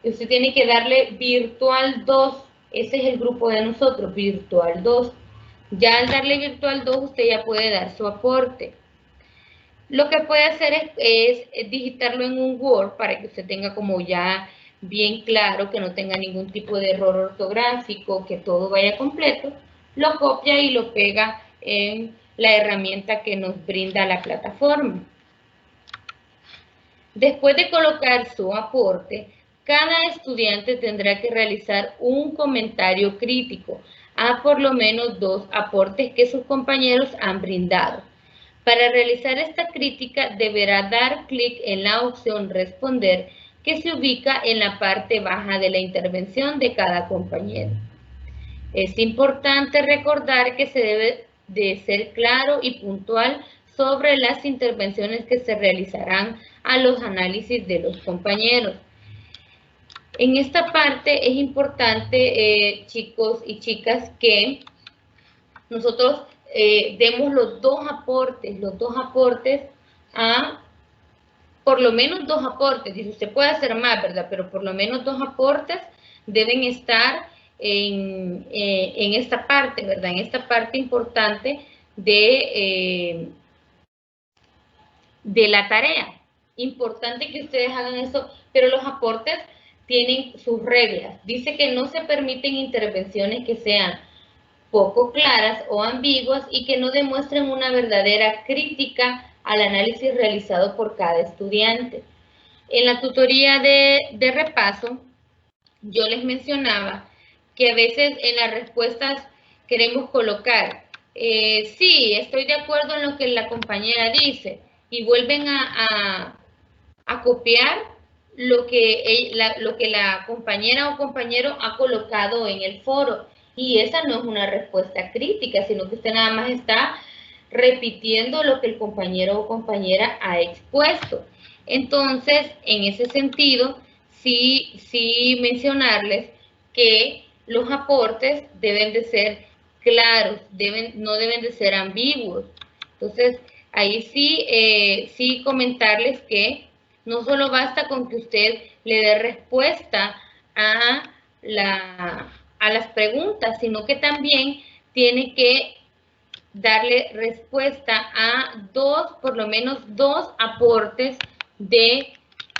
Y usted tiene que darle virtual 2. Ese es el grupo de nosotros, virtual 2. Ya al darle virtual 2, usted ya puede dar su aporte. Lo que puede hacer es digitarlo en un Word para que usted tenga como ya bien claro, que no tenga ningún tipo de error ortográfico, que todo vaya completo. Lo copia y lo pega en la herramienta que nos brinda la plataforma. Después de colocar su aporte, cada estudiante tendrá que realizar un comentario crítico a por lo menos 2 aportes que sus compañeros han brindado. Para realizar esta crítica deberá dar clic en la opción Responder, que se ubica en la parte baja de la intervención de cada compañero. Es importante recordar que se debe de ser claro y puntual sobre las intervenciones que se realizarán a los análisis de los compañeros. En esta parte es importante, chicos y chicas, que nosotros demos los dos aportes a, por lo menos 2 aportes, y usted puede hacer más, ¿verdad? Pero por lo menos 2 aportes deben estar en esta parte, ¿verdad? En esta parte importante de la tarea. Importante que ustedes hagan eso, pero los aportes tienen sus reglas. Dice que no se permiten intervenciones que sean poco claras o ambiguas y que no demuestren una verdadera crítica al análisis realizado por cada estudiante. En la tutoría de repaso, yo les mencionaba que a veces en las respuestas queremos colocar, sí, estoy de acuerdo en lo que la compañera dice, y vuelven a copiar lo que la compañera o compañero ha colocado en el foro. Y esa no es una respuesta crítica, sino que usted nada más está repitiendo lo que el compañero o compañera ha expuesto. Entonces, en ese sentido, sí mencionarles que los aportes deben de ser claros, no deben de ser ambiguos. Entonces, ahí sí comentarles que no solo basta con que usted le dé respuesta a las preguntas, sino que también tiene que darle respuesta a por lo menos dos aportes de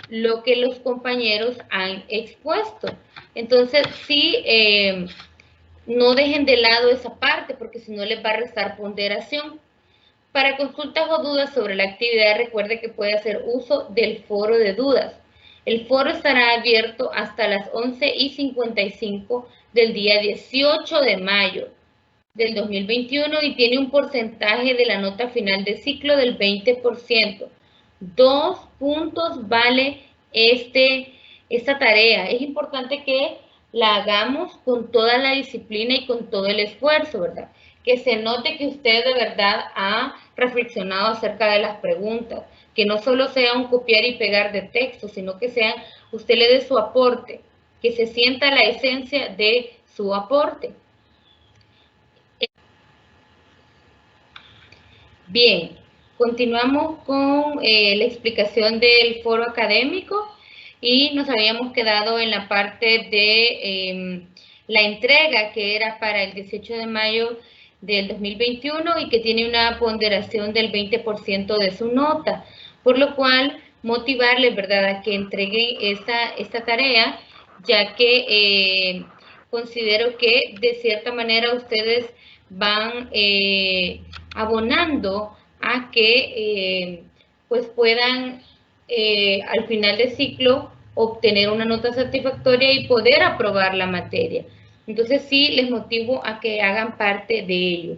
lo que los compañeros han expuesto. Entonces, sí, no dejen de lado esa parte, porque si no les va a restar ponderación. Para consultas o dudas sobre la actividad, recuerde que puede hacer uso del foro de dudas. El foro estará abierto hasta las 11:55 del día 18 de mayo del 2021 y tiene un porcentaje de la nota final de ciclo del 20%. 2 puntos vale esta tarea. Es importante que la hagamos con toda la disciplina y con todo el esfuerzo, ¿verdad? Que se note que usted de verdad ha reflexionado acerca de las preguntas, que no solo sea un copiar y pegar de texto, sino que usted le dé su aporte, que se sienta la esencia de su aporte. Bien, Continuamos con la explicación del foro académico y nos habíamos quedado en la parte de la entrega que era para el 18 de mayo del 2021 y que tiene una ponderación del 20% de su nota, por lo cual motivarles, ¿verdad?, a que entreguen esta tarea, ya que considero que de cierta manera ustedes van abonando a que pues puedan al final del ciclo obtener una nota satisfactoria y poder aprobar la materia. Entonces sí les motivo a que hagan parte de ello.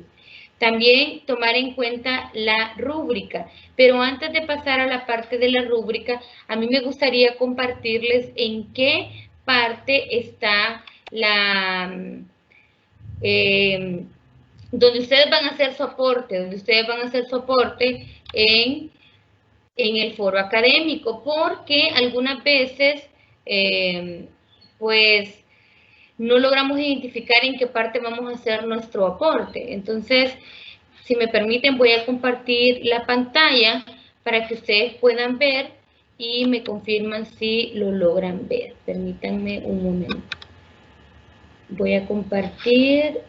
También tomar en cuenta la rúbrica, pero antes de pasar a la parte de la rúbrica, a mí me gustaría compartirles en qué parte está la... donde ustedes van a hacer soporte en el foro académico, porque algunas veces pues no logramos identificar en qué parte vamos a hacer nuestro aporte. Entonces, si me permiten, voy a compartir la pantalla para que ustedes puedan ver y me confirman si lo logran ver. Permítanme un momento. Voy a compartir...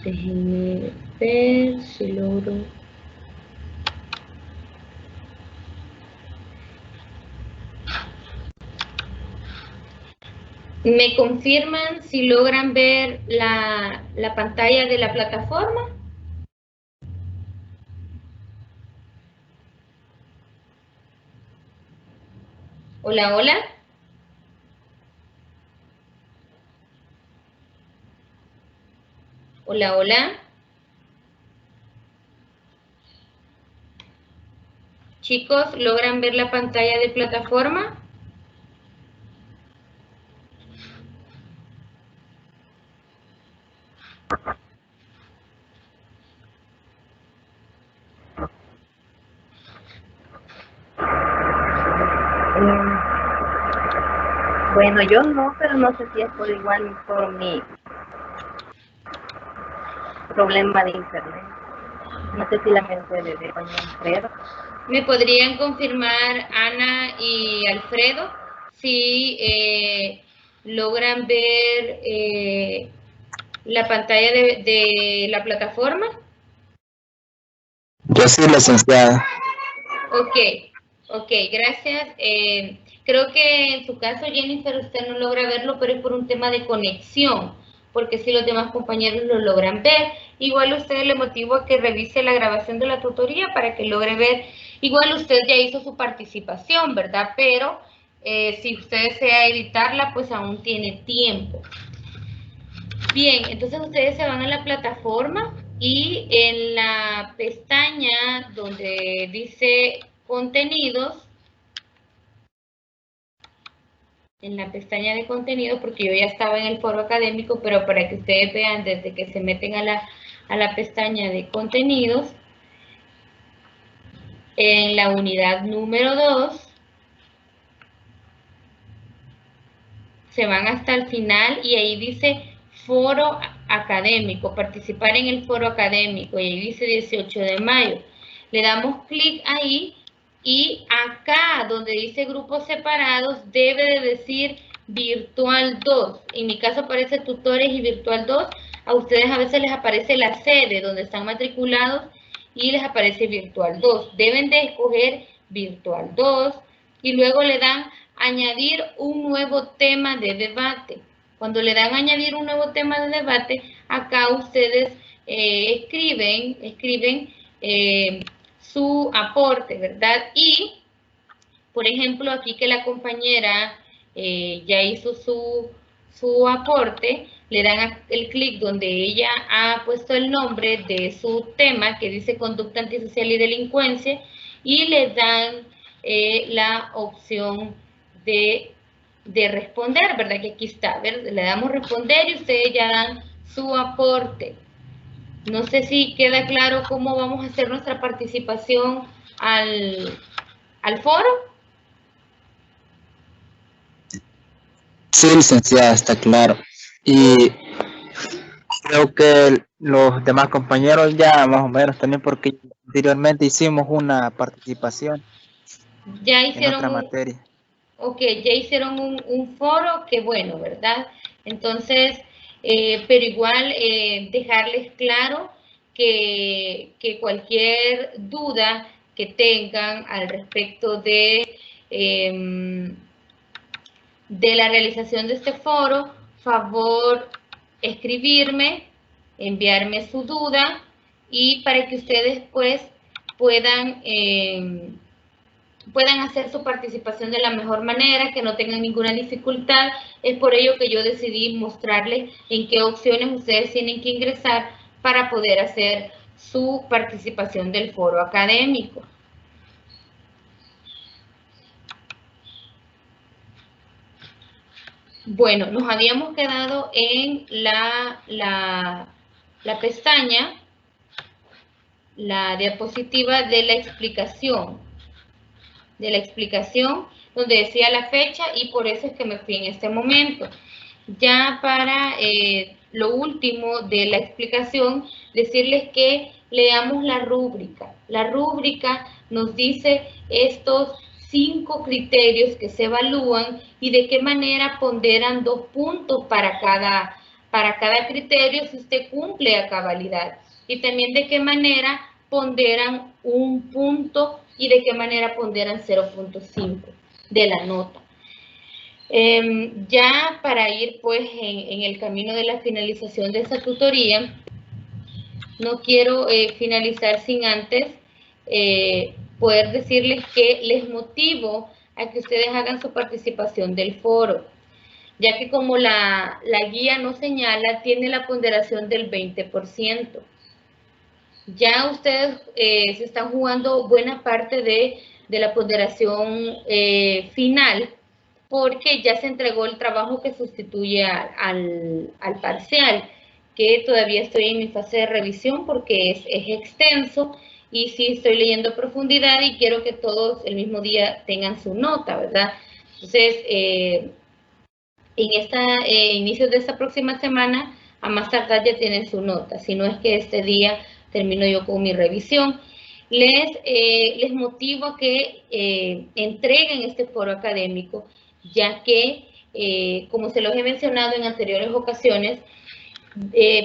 déjenme ver si logro. ¿Me confirman si logran ver la pantalla de la plataforma? Hola, hola. Hola, hola. Chicos, ¿logran ver la pantalla de plataforma? Bueno, yo no, pero no sé si es por igual por mi problema de internet. No sé si la gente de doña Alfredo. ¿Me podrían confirmar, Ana y Alfredo, si logran ver la pantalla de la plataforma? Yo sí, licenciada. Ok, gracias. Creo que en su caso, Jennifer, usted no logra verlo, pero es por un tema de conexión, porque si los demás compañeros lo logran ver. Igual usted le motivo a que revise la grabación de la tutoría para que logre ver. Igual usted ya hizo su participación, ¿verdad? Pero si usted desea editarla, pues aún tiene tiempo. Bien, entonces ustedes se van a la plataforma y en la pestaña donde dice contenidos, en la pestaña de contenidos, porque yo ya estaba en el foro académico, pero para que ustedes vean desde que se meten a la pestaña de contenidos, en la unidad número 2, se van hasta el final y ahí dice foro académico, participar en el foro académico, y ahí dice 18 de mayo. Le damos clic ahí y acá donde dice grupos separados debe de decir virtual 2. En mi caso aparece tutores y virtual 2. A ustedes a veces les aparece la sede donde están matriculados y les aparece virtual 2. Deben de escoger virtual 2 y luego le dan añadir un nuevo tema de debate. Cuando le dan añadir un nuevo tema de debate, acá ustedes escriben su aporte, ¿verdad? Y, por ejemplo, aquí que la compañera ya hizo su aporte, le dan el clic donde ella ha puesto el nombre de su tema, que dice conducta antisocial y delincuencia, y le dan la opción de responder, ¿verdad? Que aquí está, ¿verdad? Le damos responder y ustedes ya dan su aporte. No sé si queda claro cómo vamos a hacer nuestra participación al foro. Sí, licenciada, está claro. Y Creo que los demás compañeros ya más o menos también, porque anteriormente hicimos una participación Ya en hicieron otra materia. Ok, ya hicieron un foro, qué bueno, ¿verdad? Entonces, pero igual dejarles claro que cualquier duda que tengan al respecto de la realización de este foro, favor escribirme, enviarme su duda y para que ustedes pues puedan hacer su participación de la mejor manera, que no tengan ninguna dificultad. Es por ello que yo decidí mostrarles en qué opciones ustedes tienen que ingresar para poder hacer su participación del foro académico. Bueno, nos habíamos quedado en la pestaña, la diapositiva de la explicación, donde decía la fecha y por eso es que me fui en este momento. Ya para lo último de la explicación, decirles que leamos la rúbrica. La rúbrica nos dice estos 5 criterios que se evalúan y de qué manera ponderan 2 puntos para cada criterio si usted cumple a cabalidad. Y también de qué manera ponderan 1 punto y de qué manera ponderan 0.5 de la nota. Ya para ir pues en el camino de la finalización de esta tutoría, no quiero finalizar sin antes poder decirles que les motivo a que ustedes hagan su participación del foro, ya que como la guía nos señala, tiene la ponderación del 20%. Ya ustedes se están jugando buena parte de la ponderación final, porque ya se entregó el trabajo que sustituye al parcial, que todavía estoy en mi fase de revisión porque es extenso y sí estoy leyendo a profundidad y quiero que todos el mismo día tengan su nota, ¿verdad? Entonces, en inicios de esta próxima semana, a más tardar ya tienen su nota, si no es que este día termino yo con mi revisión. Les motivo a que entreguen este foro académico, ya que, como se los he mencionado en anteriores ocasiones,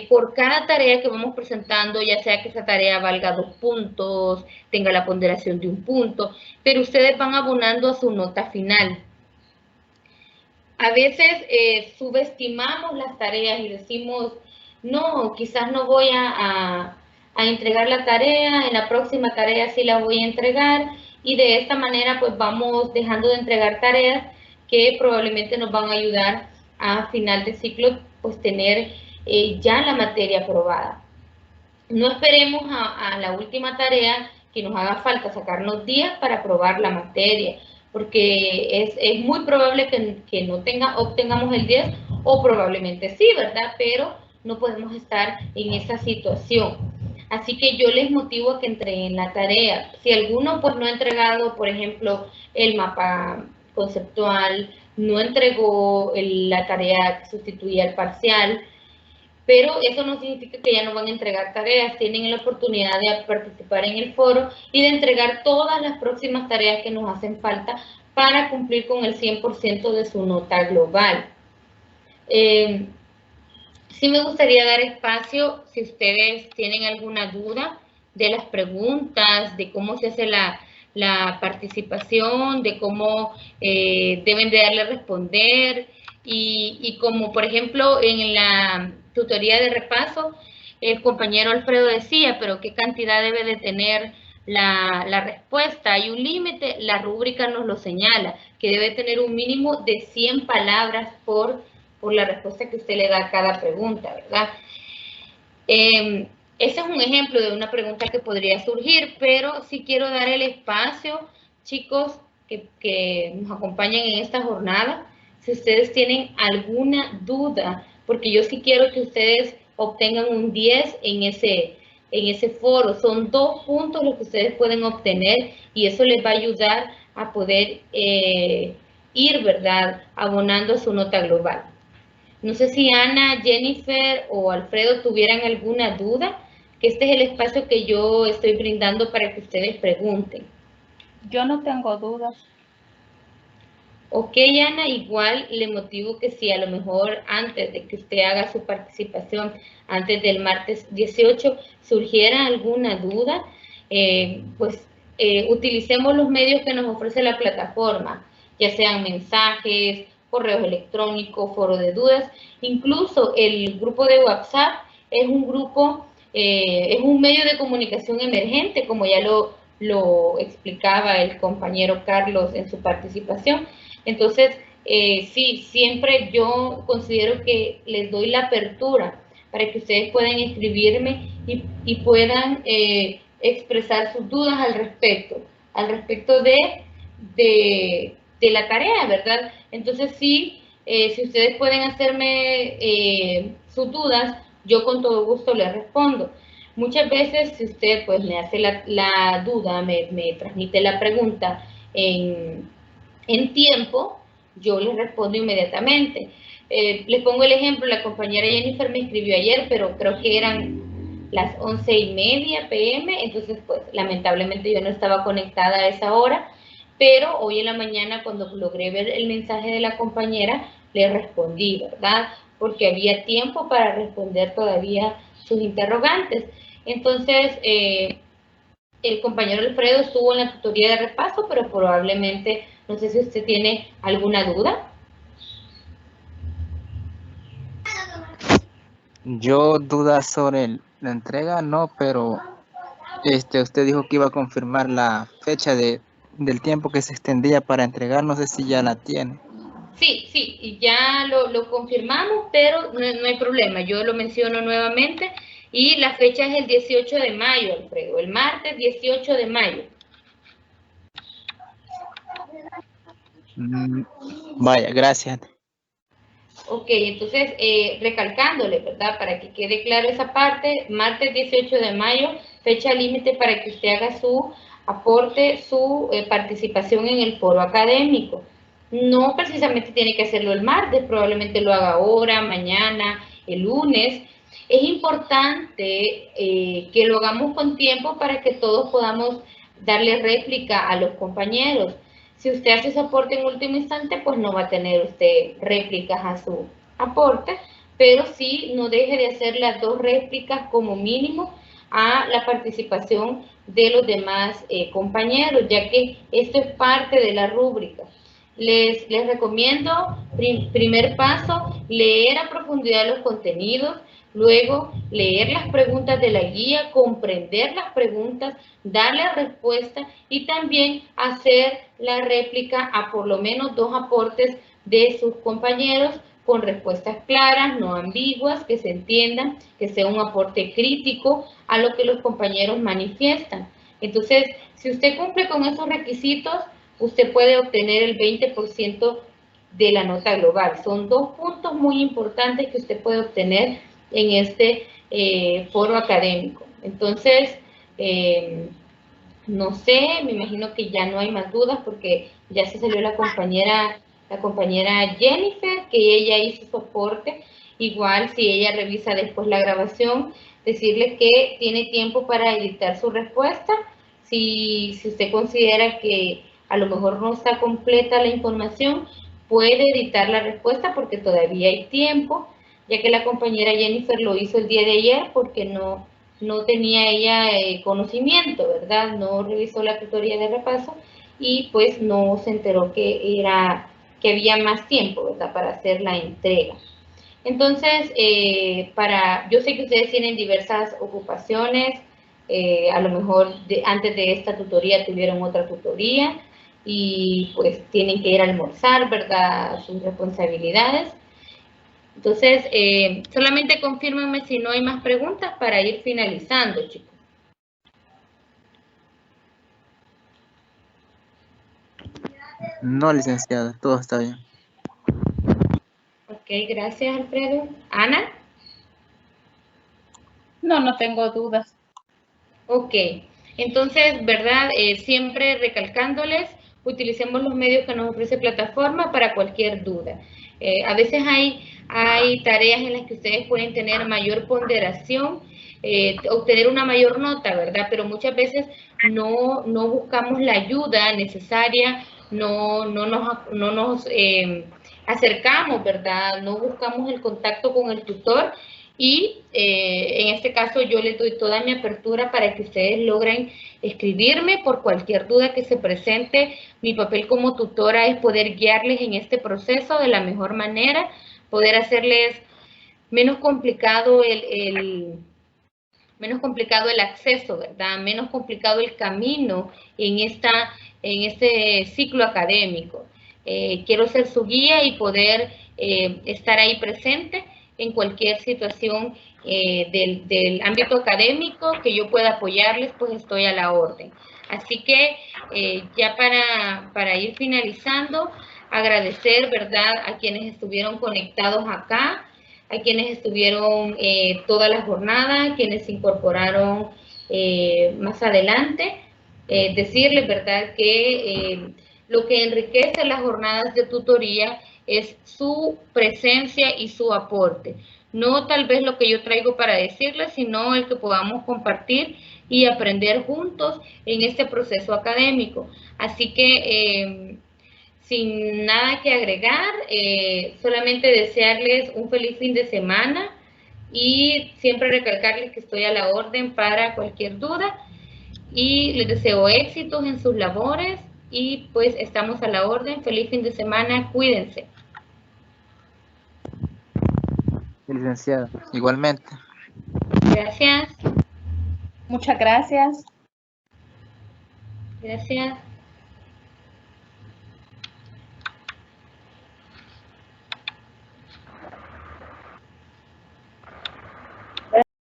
por cada tarea que vamos presentando, ya sea que esa tarea valga 2 puntos, tenga la ponderación de 1 punto, pero ustedes van abonando a su nota final. A veces subestimamos las tareas y decimos, no, quizás no voy a entregar la tarea, en la próxima tarea sí la voy a entregar, y de esta manera pues vamos dejando de entregar tareas que probablemente nos van a ayudar a final de ciclo pues tener ya la materia aprobada. No esperemos a la última tarea que nos haga falta sacarnos días para aprobar la materia, porque es muy probable que no obtengamos el 10 o probablemente sí, ¿verdad? Pero no podemos estar en esa situación. Así que yo les motivo a que entreguen la tarea. Si alguno pues no ha entregado, por ejemplo, el mapa conceptual, no entregó la tarea que sustituía el parcial, pero eso no significa que ya no van a entregar tareas, tienen la oportunidad de participar en el foro y de entregar todas las próximas tareas que nos hacen falta para cumplir con el 100% de su nota global. Sí me gustaría dar espacio, si ustedes tienen alguna duda de las preguntas, de cómo se hace la participación, de cómo deben de darle a responder, y como por ejemplo en la tutoría de repaso, el compañero Alfredo decía, pero ¿qué cantidad debe de tener la respuesta? Hay un límite, la rúbrica nos lo señala, que debe tener un mínimo de 100 palabras por la respuesta que usted le da a cada pregunta, ¿verdad? Ese es un ejemplo de una pregunta que podría surgir, pero sí quiero dar el espacio, chicos, que nos acompañan en esta jornada, si ustedes tienen alguna duda, porque yo sí quiero que ustedes obtengan un 10 en ese foro. Son 2 puntos los que ustedes pueden obtener y eso les va a ayudar a poder ir, ¿verdad?, abonando a su nota global. No sé si Ana, Jennifer o Alfredo tuvieran alguna duda, que este es el espacio que yo estoy brindando para que ustedes pregunten. Yo no tengo dudas. Ok, Ana, igual le motivo que si a lo mejor antes de que usted haga su participación, antes del martes 18, surgiera alguna duda, utilicemos los medios que nos ofrece la plataforma, ya sean mensajes, correos electrónicos, foro de dudas, incluso el grupo de WhatsApp es un grupo, es un medio de comunicación emergente, como ya lo explicaba el compañero Carlos en su participación. Entonces, sí, siempre yo considero que les doy la apertura para que ustedes puedan escribirme y puedan expresar sus dudas al respecto de la tarea, ¿verdad? Entonces, sí, si ustedes pueden hacerme sus dudas, yo con todo gusto les respondo. Muchas veces, si usted pues me hace la duda, me transmite la pregunta en tiempo, yo les respondo inmediatamente. Les pongo el ejemplo, la compañera Jennifer me escribió ayer, pero creo que eran las 11:30 p.m., entonces pues lamentablemente yo no estaba conectada a esa hora, pero hoy en la mañana cuando logré ver el mensaje de la compañera, le respondí, ¿verdad? Porque había tiempo para responder todavía sus interrogantes. Entonces, el compañero Alfredo estuvo en la tutoría de repaso, pero probablemente, no sé si usted tiene alguna duda. Yo dudas sobre la entrega, no, pero usted dijo que iba a confirmar la fecha del tiempo que se extendía para entregar, no sé si ya la tiene. Sí, y ya lo confirmamos, pero no hay problema, yo lo menciono nuevamente y la fecha es el 18 de mayo, Alfredo, el martes 18 de mayo. Vaya, gracias. Ok, entonces recalcándole, ¿verdad? Para que quede claro esa parte, martes 18 de mayo, fecha límite para que usted haga su aporte, su participación en el foro académico. No precisamente tiene que hacerlo el martes, probablemente lo haga ahora, mañana, el lunes. Es importante que lo hagamos con tiempo para que todos podamos darle réplica a los compañeros. Si usted hace su aporte en último instante, pues no va a tener usted réplicas a su aporte, pero sí no deje de hacer las 2 réplicas como mínimo a la participación de los demás compañeros, ya que esto es parte de la rúbrica. Les recomiendo, primer paso, leer a profundidad los contenidos, luego leer las preguntas de la guía, comprender las preguntas, darle respuesta y también hacer la réplica a por lo menos 2 aportes de sus compañeros con respuestas claras, no ambiguas, que se entiendan, que sea un aporte crítico a lo que los compañeros manifiestan. Entonces, si usted cumple con esos requisitos, usted puede obtener el 20% de la nota global. Son 2 puntos muy importantes que usted puede obtener en este foro académico. Entonces, no sé, me imagino que ya no hay más dudas porque ya se salió la compañera Jennifer, que ella hizo su aporte. Igual, si ella revisa después la grabación, decirle que tiene tiempo para editar su respuesta. Si usted considera que a lo mejor no está completa la información, puede editar la respuesta porque todavía hay tiempo, ya que la compañera Jennifer lo hizo el día de ayer porque no tenía ella conocimiento, ¿verdad? No revisó la tutoría de repaso y pues no se enteró que había más tiempo, ¿verdad? Para hacer la entrega. Entonces, yo sé que ustedes tienen diversas ocupaciones, a lo mejor antes de esta tutoría tuvieron otra tutoría y pues tienen que ir a almorzar, ¿verdad? Sus responsabilidades. Entonces, solamente confírmenme si no hay más preguntas para ir finalizando, chicos. No, licenciada, todo está bien. Ok, gracias, Alfredo. ¿Ana? No tengo dudas. Ok, entonces, ¿verdad? Siempre recalcándoles, utilicemos los medios que nos ofrece plataforma para cualquier duda. A veces hay tareas en las que ustedes pueden tener mayor ponderación, obtener una mayor nota, ¿verdad? Pero muchas veces no buscamos la ayuda necesaria, no nos acercamos, ¿verdad? No buscamos el contacto con el tutor y en este caso yo les doy toda mi apertura para que ustedes logren escribirme por cualquier duda que se presente. Mi papel como tutora es poder guiarles en este proceso de la mejor manera, poder hacerles menos complicado menos complicado el acceso, ¿verdad? Menos complicado el camino en este ciclo académico. Quiero ser su guía y poder estar ahí presente en cualquier situación del ámbito académico que yo pueda apoyarles, pues estoy a la orden. Así que ya para ir finalizando, agradecer, ¿verdad?, a quienes estuvieron conectados acá, a quienes estuvieron toda la jornada, quienes se incorporaron más adelante. Decirles, ¿verdad?, que lo que enriquece las jornadas de tutoría es su presencia y su aporte. No tal vez lo que yo traigo para decirles, sino el que podamos compartir y aprender juntos en este proceso académico. Así que sin nada que agregar, solamente desearles un feliz fin de semana y siempre recalcarles que estoy a la orden para cualquier duda y les deseo éxitos en sus labores y pues estamos a la orden. Feliz fin de semana, cuídense. Licenciada, igualmente. Gracias. Muchas gracias. Gracias.